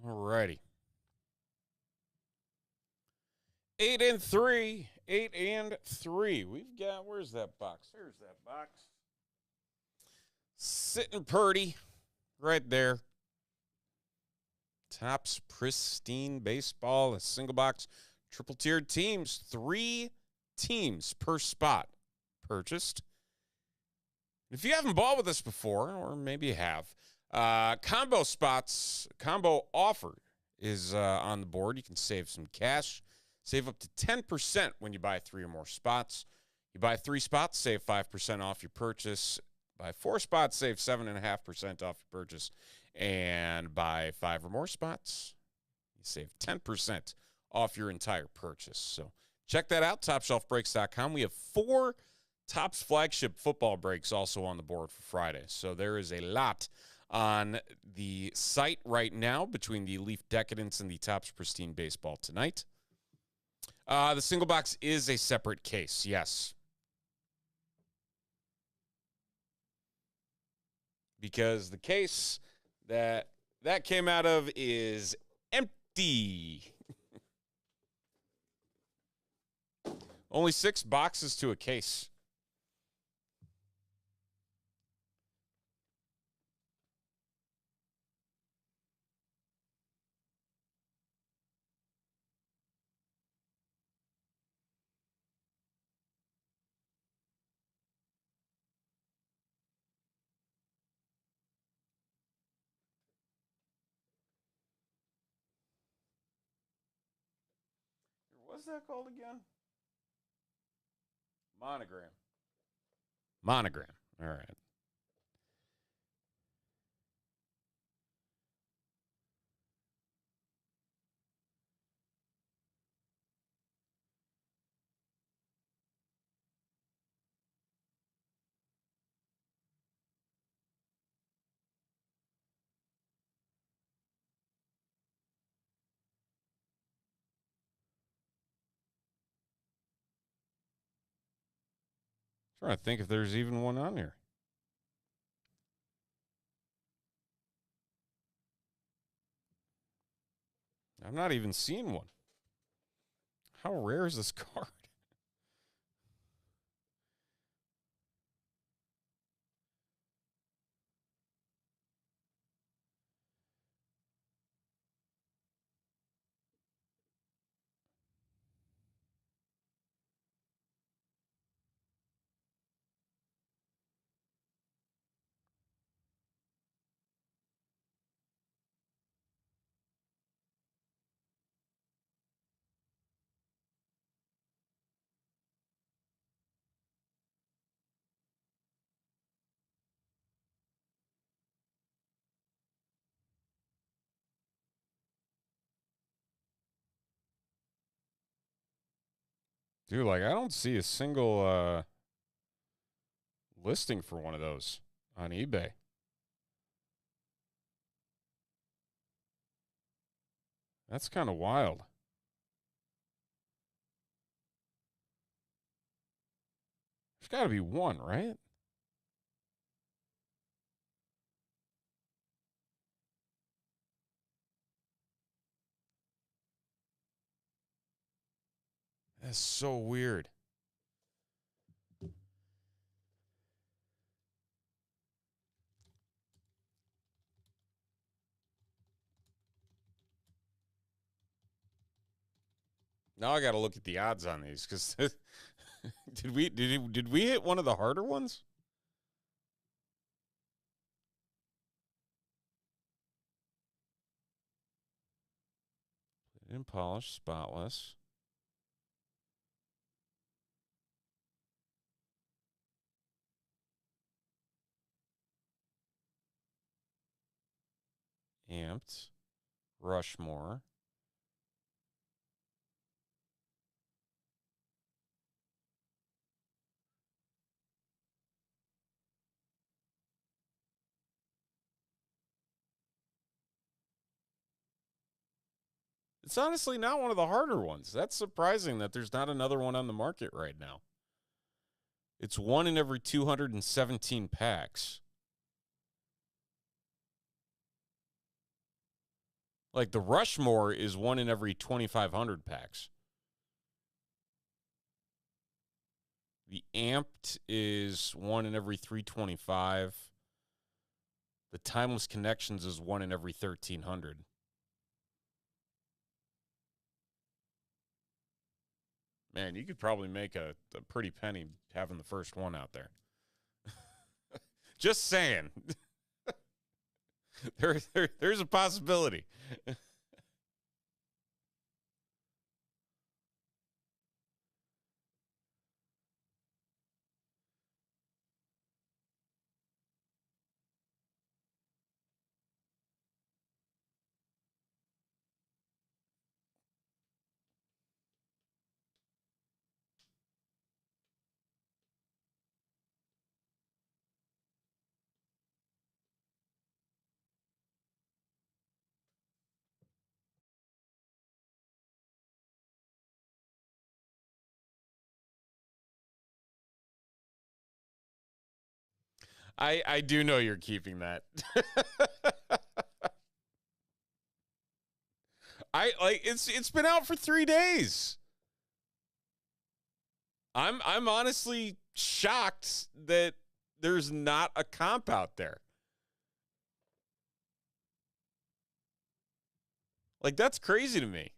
S1: Alrighty. 8-3. 8-3. We've got, where's that box? There's that box. Sitting purdy right there. Topps Pristine Baseball, a single box, triple tiered teams. 3 teams per spot purchased. If you haven't bought with us before, or maybe you have, combo spots, combo offer is on the board. You can save some cash. Save up to 10% when you buy 3 or more spots. You buy 3 spots, save 5% off your purchase. Buy 4 spots, save 7.5% off your purchase. And buy 5 or more spots, you save 10% off your entire purchase. So check that out, TopShelfBreaks.com. We have 4 Topps flagship football breaks also on the board for Friday. So there is a lot on the site right now between the Leaf Decadence and the Topps Pristine Baseball tonight. The single box is a separate case, yes. Because the case that came out of is empty. Only 6 boxes to a case. What's that called again? Monogram. Monogram. All right. Trying to think if there's even one on here. I'm not even seeing one. How rare is this card? Dude, like I don't see a single listing for one of those on eBay. That's kind of wild. There's got to be one, right? That's so weird. Now I got to look at the odds on these because did we hit one of the harder ones? In polished, spotless. Amped. Rushmore. It's honestly not one of the harder ones. That's surprising that there's not another one on the market right now. It's one in every 217 packs. Like the Rushmore is one in every 2,500 packs. The Amped is one in every 325. The Timeless Connections is one in every 1,300. Man, you could probably make a pretty penny having the first one out there. Just saying. There's a possibility. I do know you're keeping that. I like it's been out for 3 days. I'm honestly shocked that there's not a comp out there. Like that's crazy to me.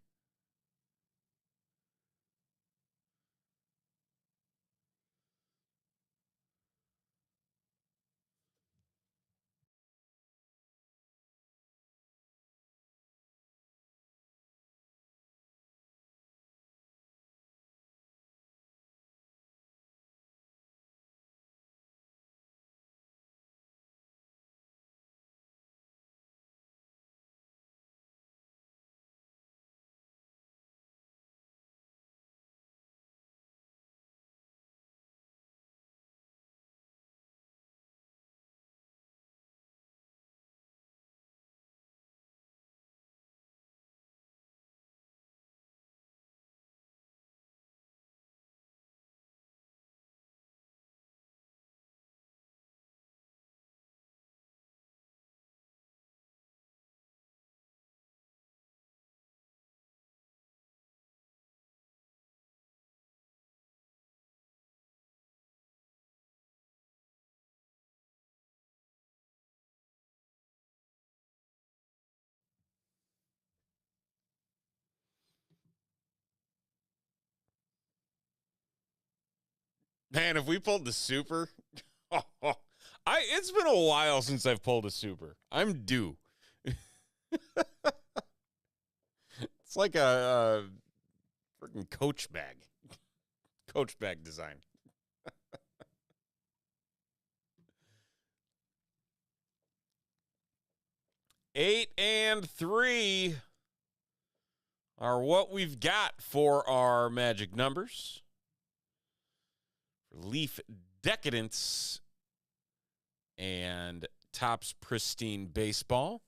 S1: Man, if we pulled the super, it's been a while since I've pulled a super. I'm due. It's like a freaking coach bag design. 8 and 3 are what we've got for our magic numbers. Leaf Decadence and Topps Pristine Baseball.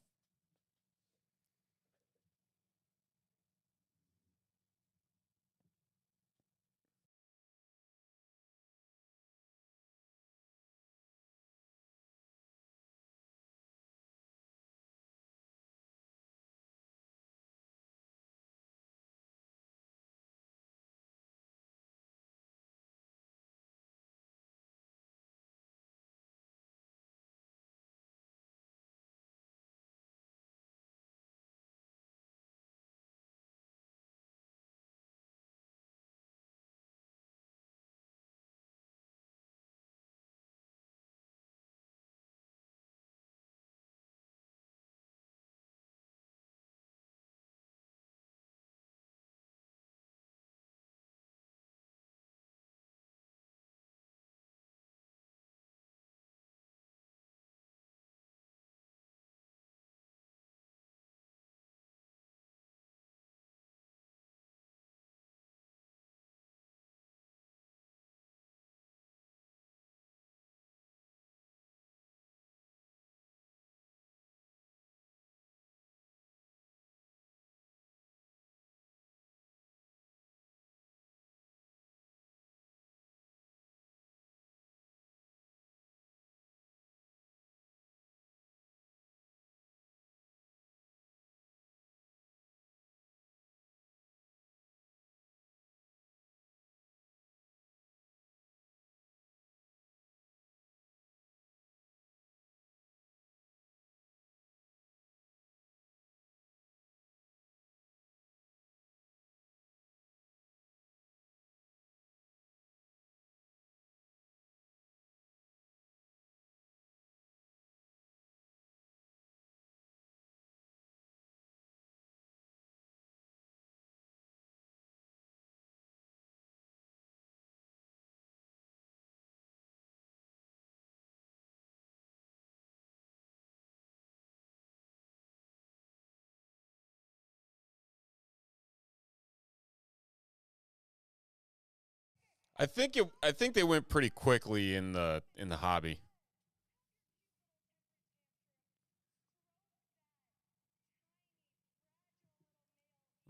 S1: I think they went pretty quickly in the hobby.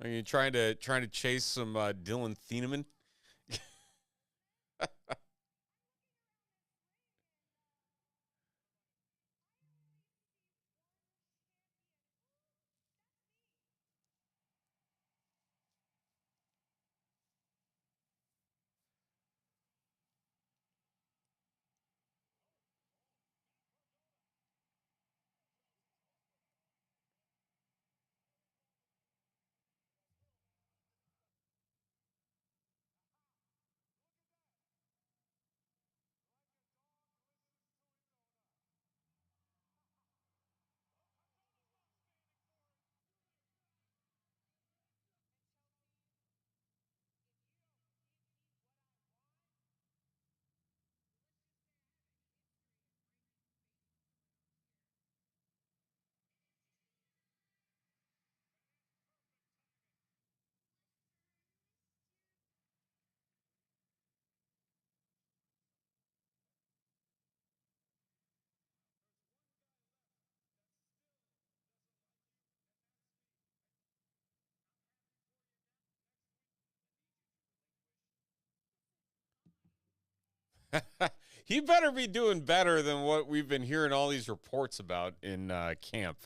S1: Are you trying to chase some Dylan Thieneman? He better be doing better than what we've been hearing all these reports about in camp.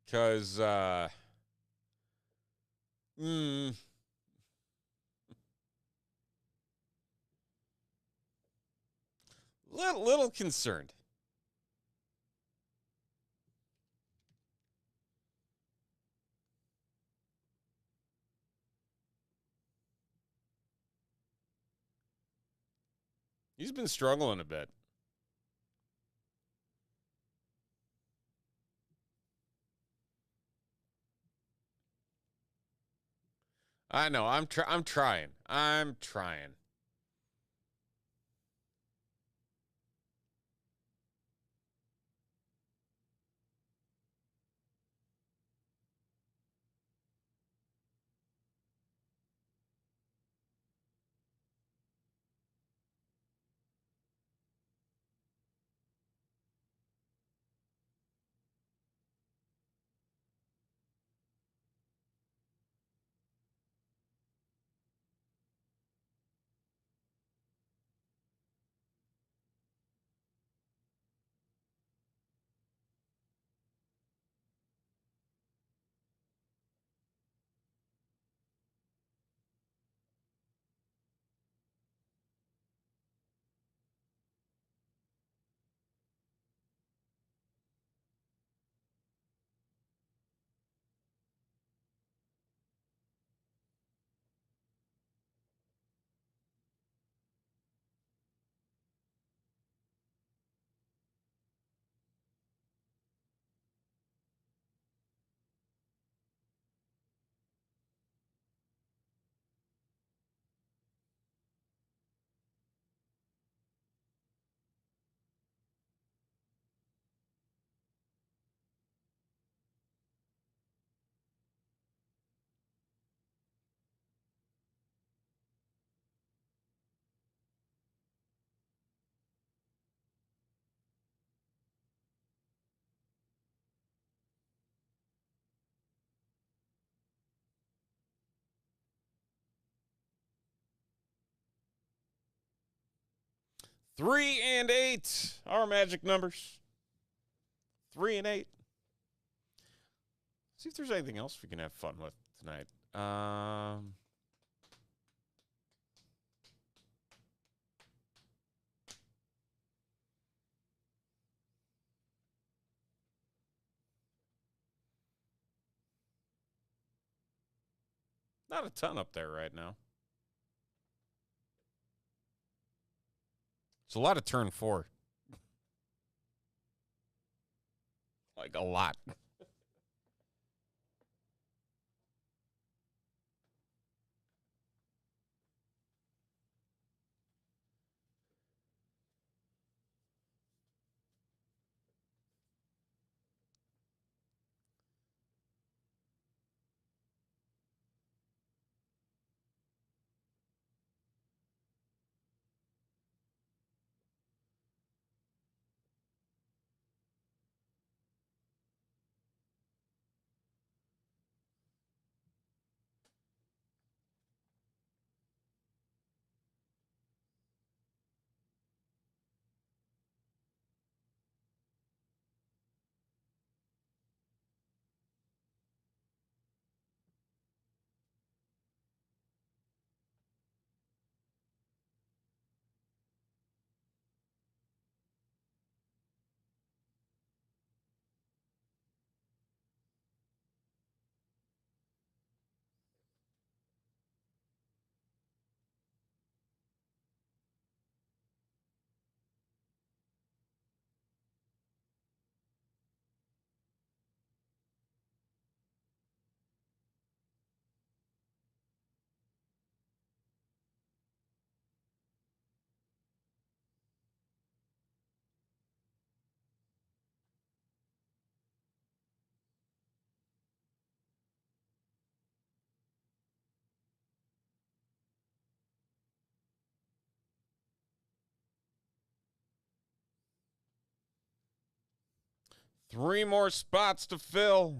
S1: Because, mm, little concerned. He's been struggling a bit. I know. I'm trying. I'm trying. Three and eight. Our magic numbers. 3 and 8. See if there's anything else we can have fun with tonight. Not a ton up there right now. It's a lot of turn 4. Like a lot. Three more spots to fill.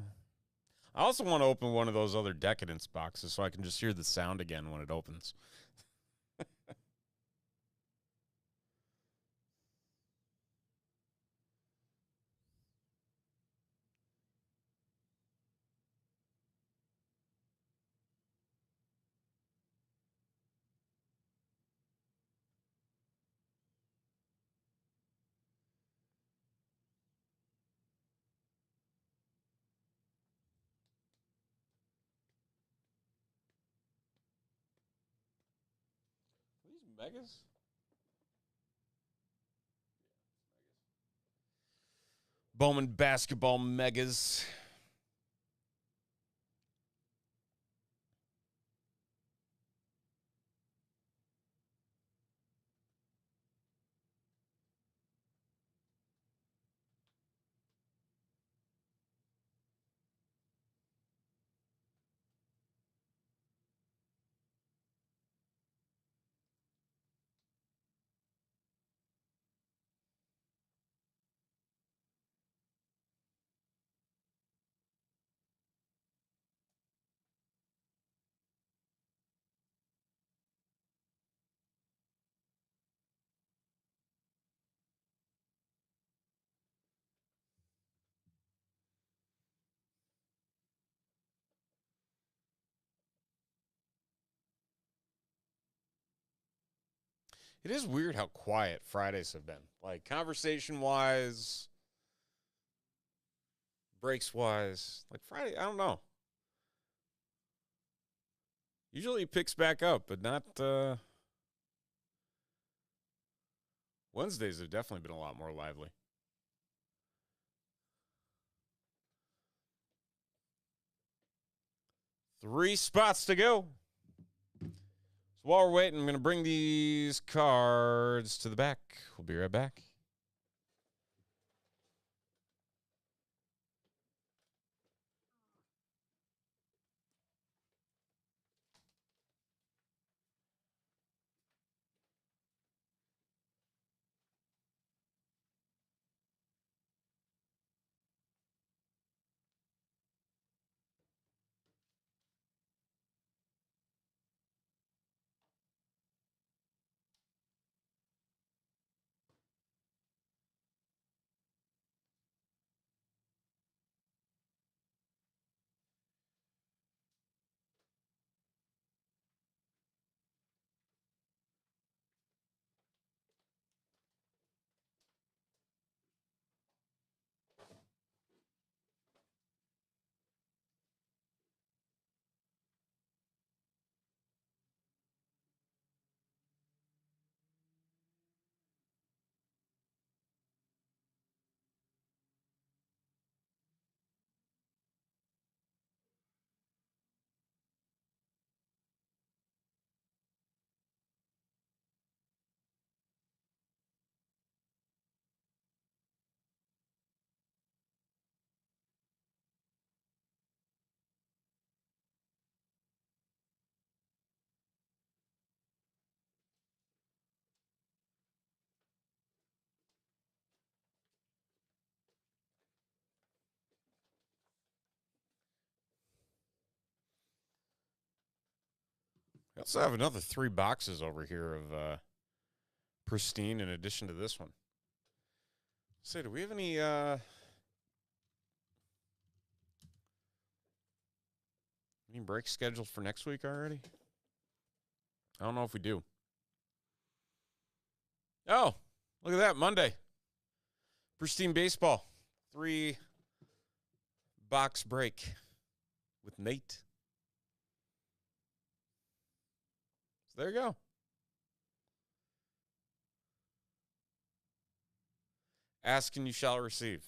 S1: I also want to open one of those other Decadence boxes so I can just hear the sound again when it opens. Are these megas? Bowman basketball megas. It is weird how quiet Fridays have been. Like conversation wise, breaks wise. Like Friday, I don't know. Usually it picks back up, but not Wednesdays have definitely been a lot more lively. Three spots to go. So while we're waiting, I'm going to bring these cards to the back. We'll be right back. We also have another 3 boxes over here of Pristine in addition to this one. Say, do we have any breaks scheduled for next week already? I don't know if we do. Oh, look at that. Monday. Pristine Baseball. 3 box break with Nate. So there you go. Ask and you shall receive.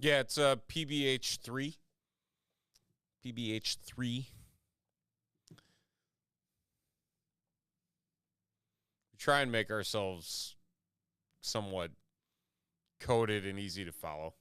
S1: Yeah, it's PBH3. PBH3. We try and make ourselves somewhat coded and easy to follow.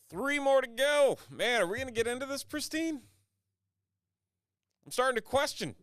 S1: Three more to go. Man, are we going to get into this, Pristine? I'm starting to question.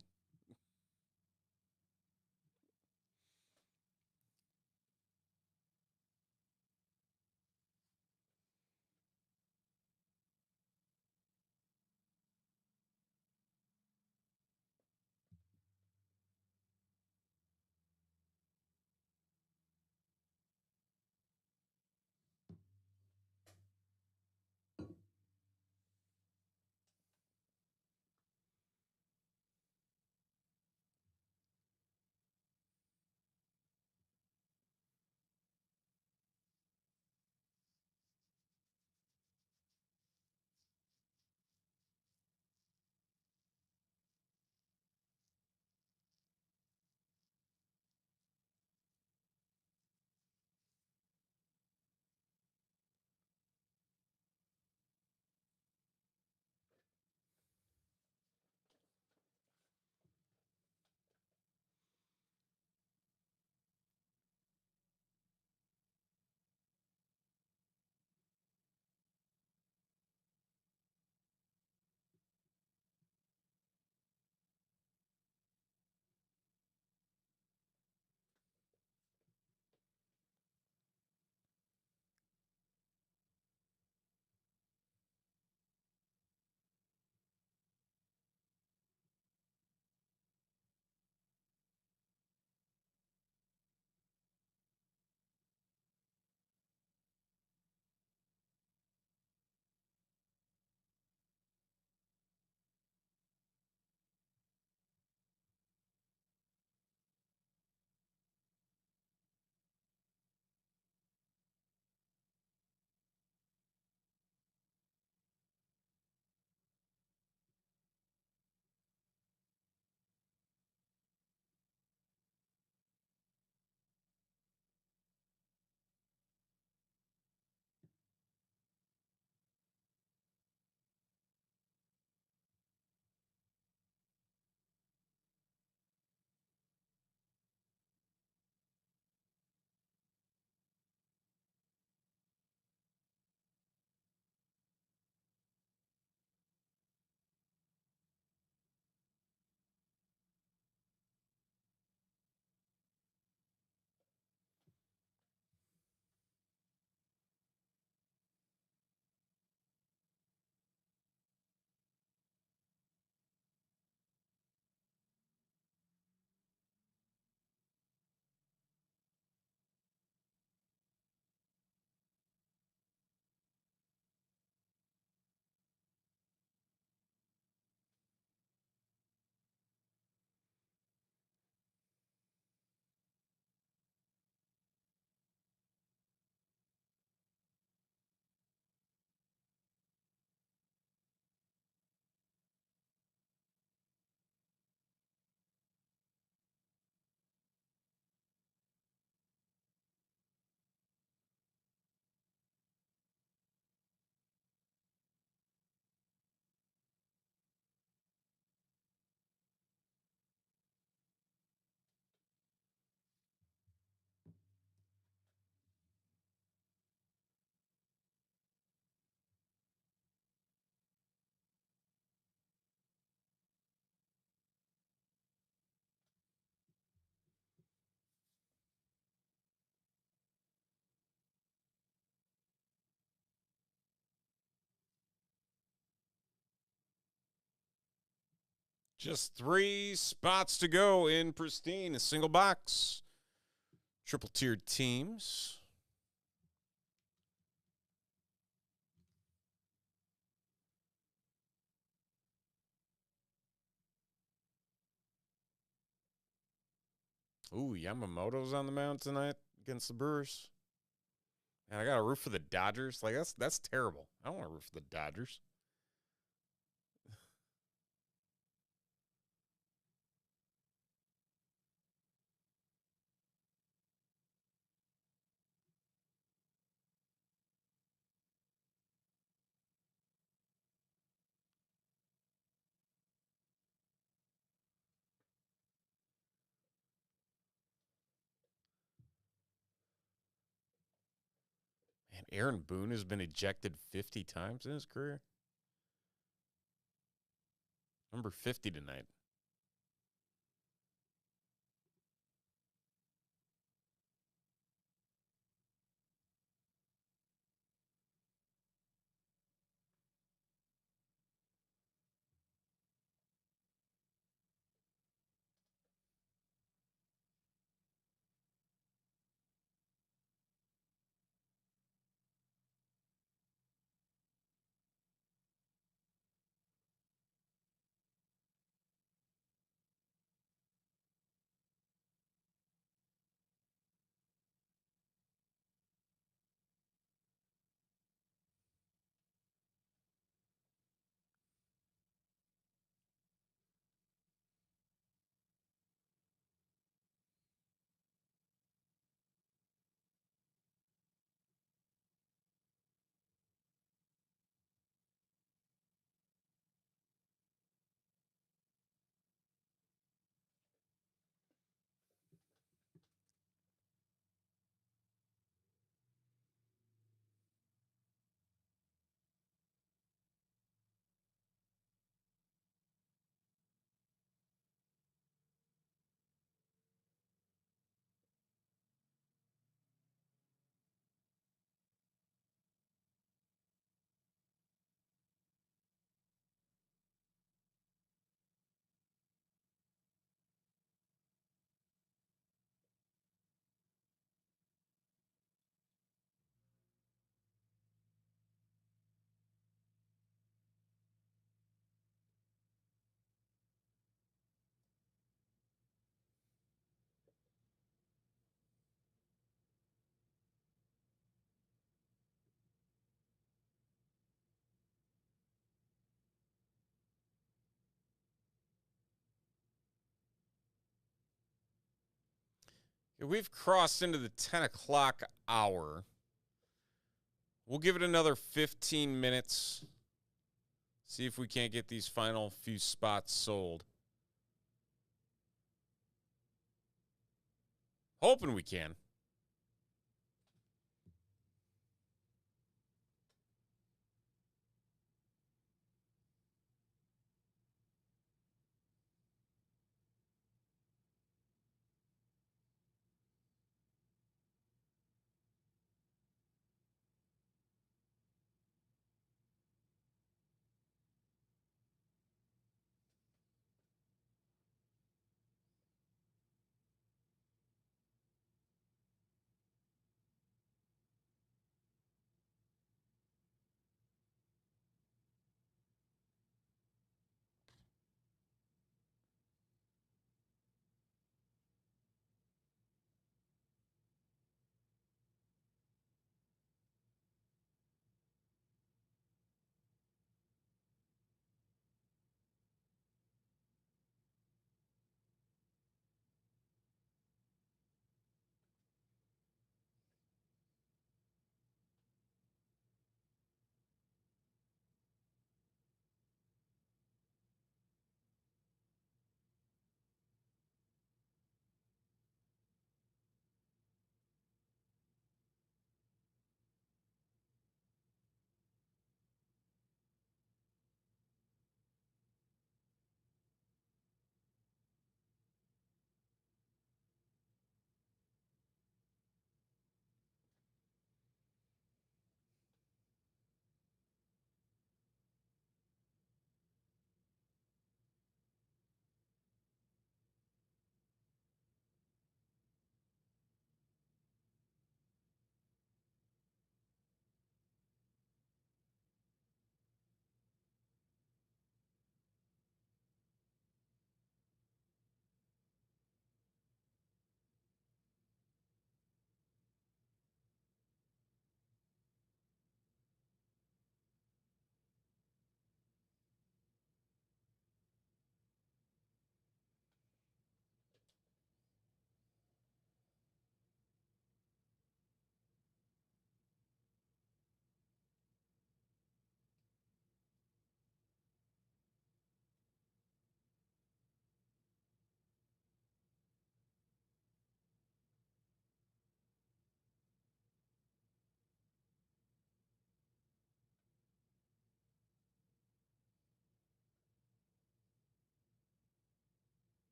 S1: Just 3 spots to go in Pristine, a single box. Triple tiered teams. Ooh, Yamamoto's on the mound tonight against the Brewers. And I got a root for the Dodgers. Like, that's terrible. I don't want to root for the Dodgers. Man, Aaron Boone has been ejected 50 times in his career. Number 50 tonight. We've crossed into the 10 o'clock hour. We'll give it another 15 minutes. See if we can't get these final few spots sold. Hoping we can.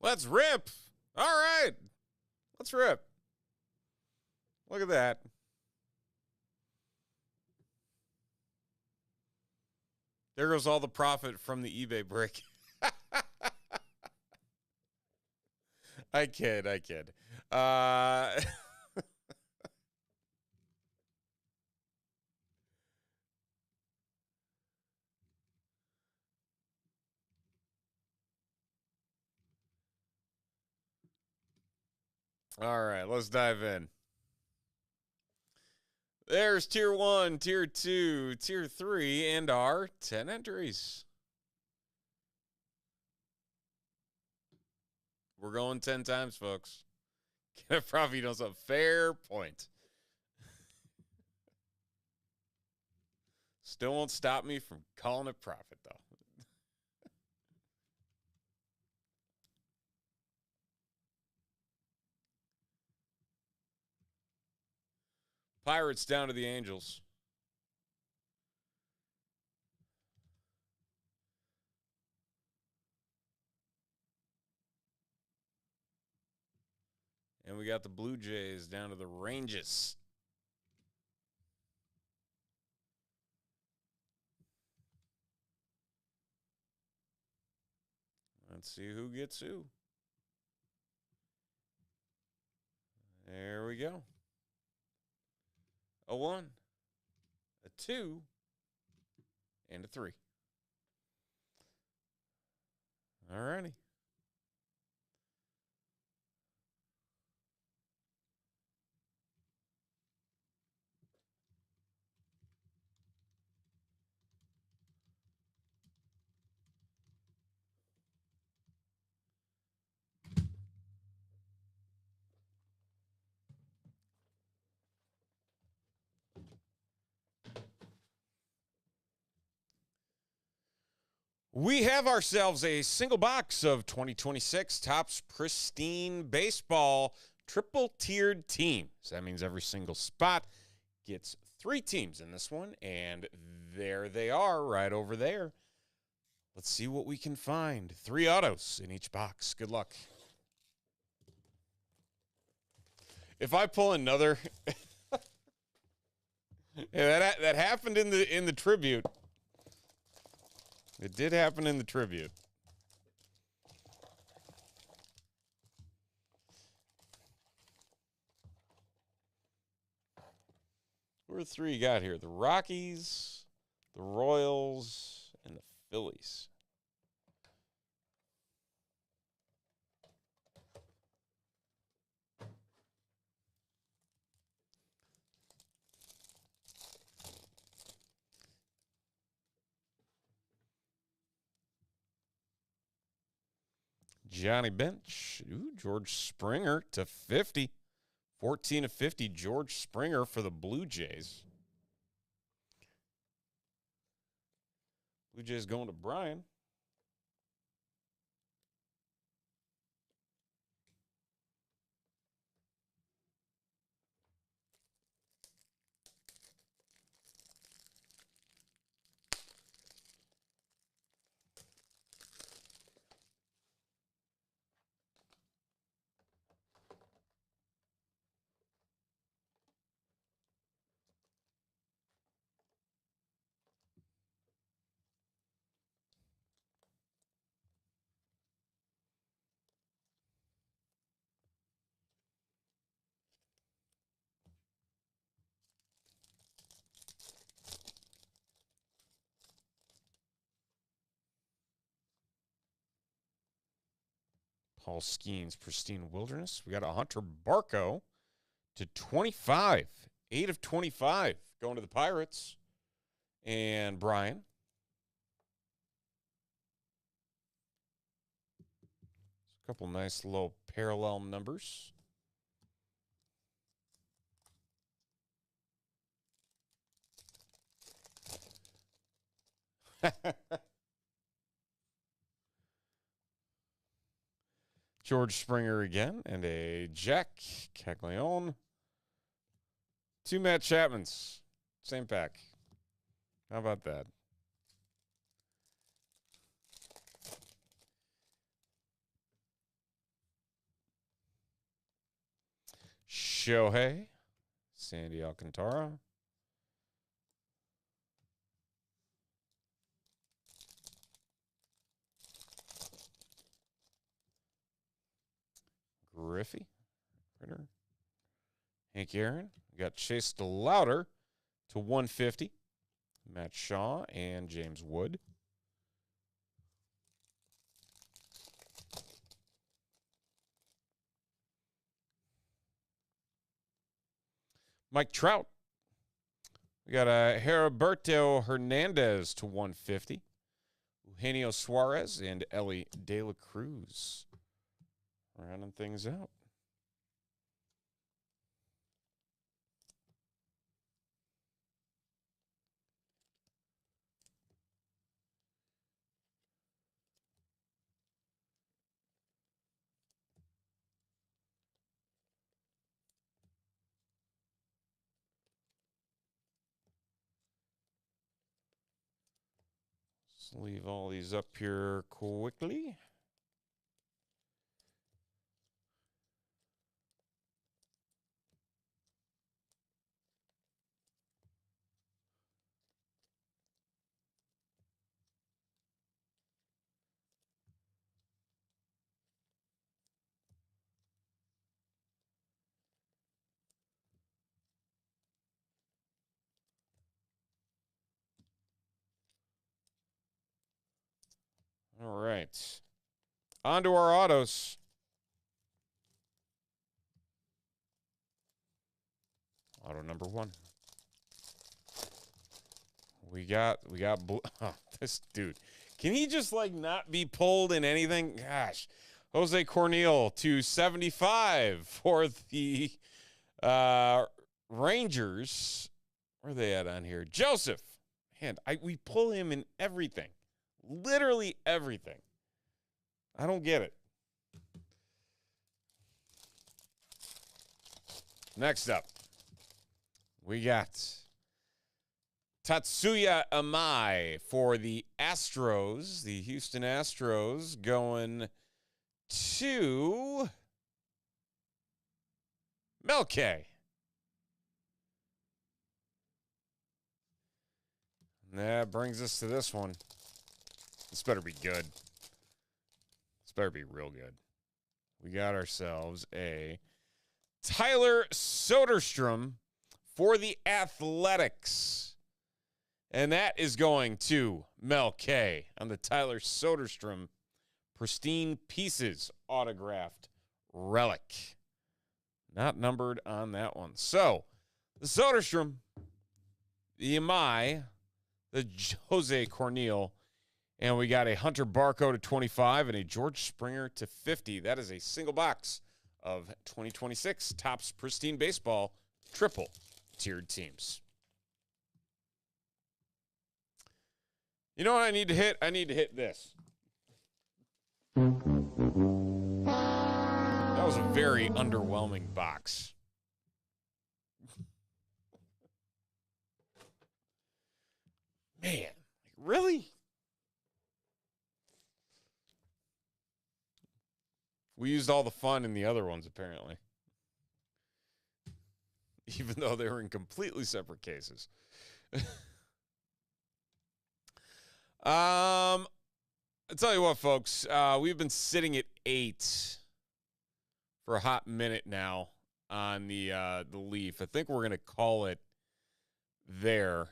S1: Let's rip. All right. Let's rip. Look at that. There goes all the profit from the eBay break. I kid. All right, let's dive in. There's tier 1, tier 2, tier 3, and our 10 entries. We're going 10 times, folks. Get a profit on a fair point. Still won't stop me from calling it profit, though. Pirates down to the Angels. And we got the Blue Jays down to the Rangers. Let's see who gets who. There we go. A 1, a 2, and a 3. All righty. We have ourselves a single box of 2026 Topps Pristine Baseball triple-tiered teams. That means every single spot gets 3 teams in this one, and there they are right over there. Let's see what we can find. 3 autos in each box. Good luck. If I pull another... yeah, that happened in the tribute. It did happen in the tribute. What are 3 you got here? The Rockies, the Royals, and the Phillies. Johnny Bench. Ooh, George Springer to 50. 14 of 50, George Springer for the Blue Jays. Blue Jays going to Brian. Paul Skeens, Pristine Wilderness. We got a Hunter Barco to 25. 8 of 25 going to the Pirates. And Brian. A couple nice little parallel numbers. George Springer again, and a Jack Caglione. 2 Matt Chapmans. Same pack. How about that? Shohei, Sandy Alcantara. Griffey, Ritter, Hank Aaron. We got Chase DeLauder to 150. Matt Shaw and James Wood. Mike Trout. We got a Heriberto Hernandez to 150. Eugenio Suarez and Ellie De La Cruz. Rounding things out. Let's leave all these up here quickly. All right. On to our autos. Auto number 1. We got this dude. Can he just like not be pulled in anything? Gosh. Jose Cornel to 75 for the Rangers. Where are they at on here? Joseph. Man, we pull him in everything. Literally everything. I don't get it. Next up, we got Tatsuya Amai for the Astros, the Houston Astros, going to Melke. And that brings us to this one. This better be good. This better be real good. We got ourselves a Tyler Soderstrom for the Athletics. And that is going to Mel K on the Tyler Soderstrom Pristine Pieces autographed relic. Not numbered on that one. So, the Soderstrom, the Amai, the Jose Cornel, and we got a Hunter Barco to 25 and a George Springer to 50. That is a single box of 2026 Topps Pristine Baseball triple tiered teams. You know what I need to hit? I need to hit this. That was a very underwhelming box. Man, really? We used all the fun in the other ones, apparently. Even though they were in completely separate cases. I'll tell you what, folks. We've been sitting at 8 for a hot minute now on the Leaf. I think we're going to call it there.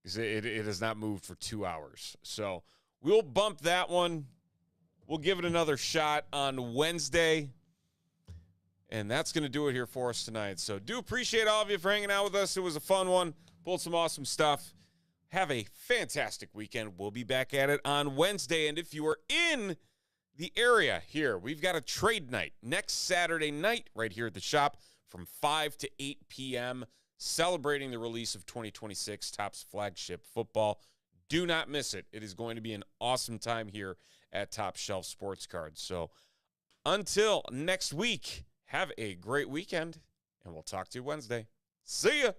S1: It has not moved for 2 hours. So we'll bump that one. We'll give it another shot on Wednesday. And that's going to do it here for us tonight. So do appreciate all of you for hanging out with us. It was a fun one. Pulled some awesome stuff. Have a fantastic weekend. We'll be back at it on Wednesday. And if you are in the area here, we've got a trade night next Saturday night right here at the shop from 5 to 8 p.m., celebrating the release of 2026 Topps Flagship Football. Do not miss it. It is going to be an awesome time here at Top Shelf Sports Cards. So until next week, have a great weekend, and we'll talk to you Wednesday. See ya.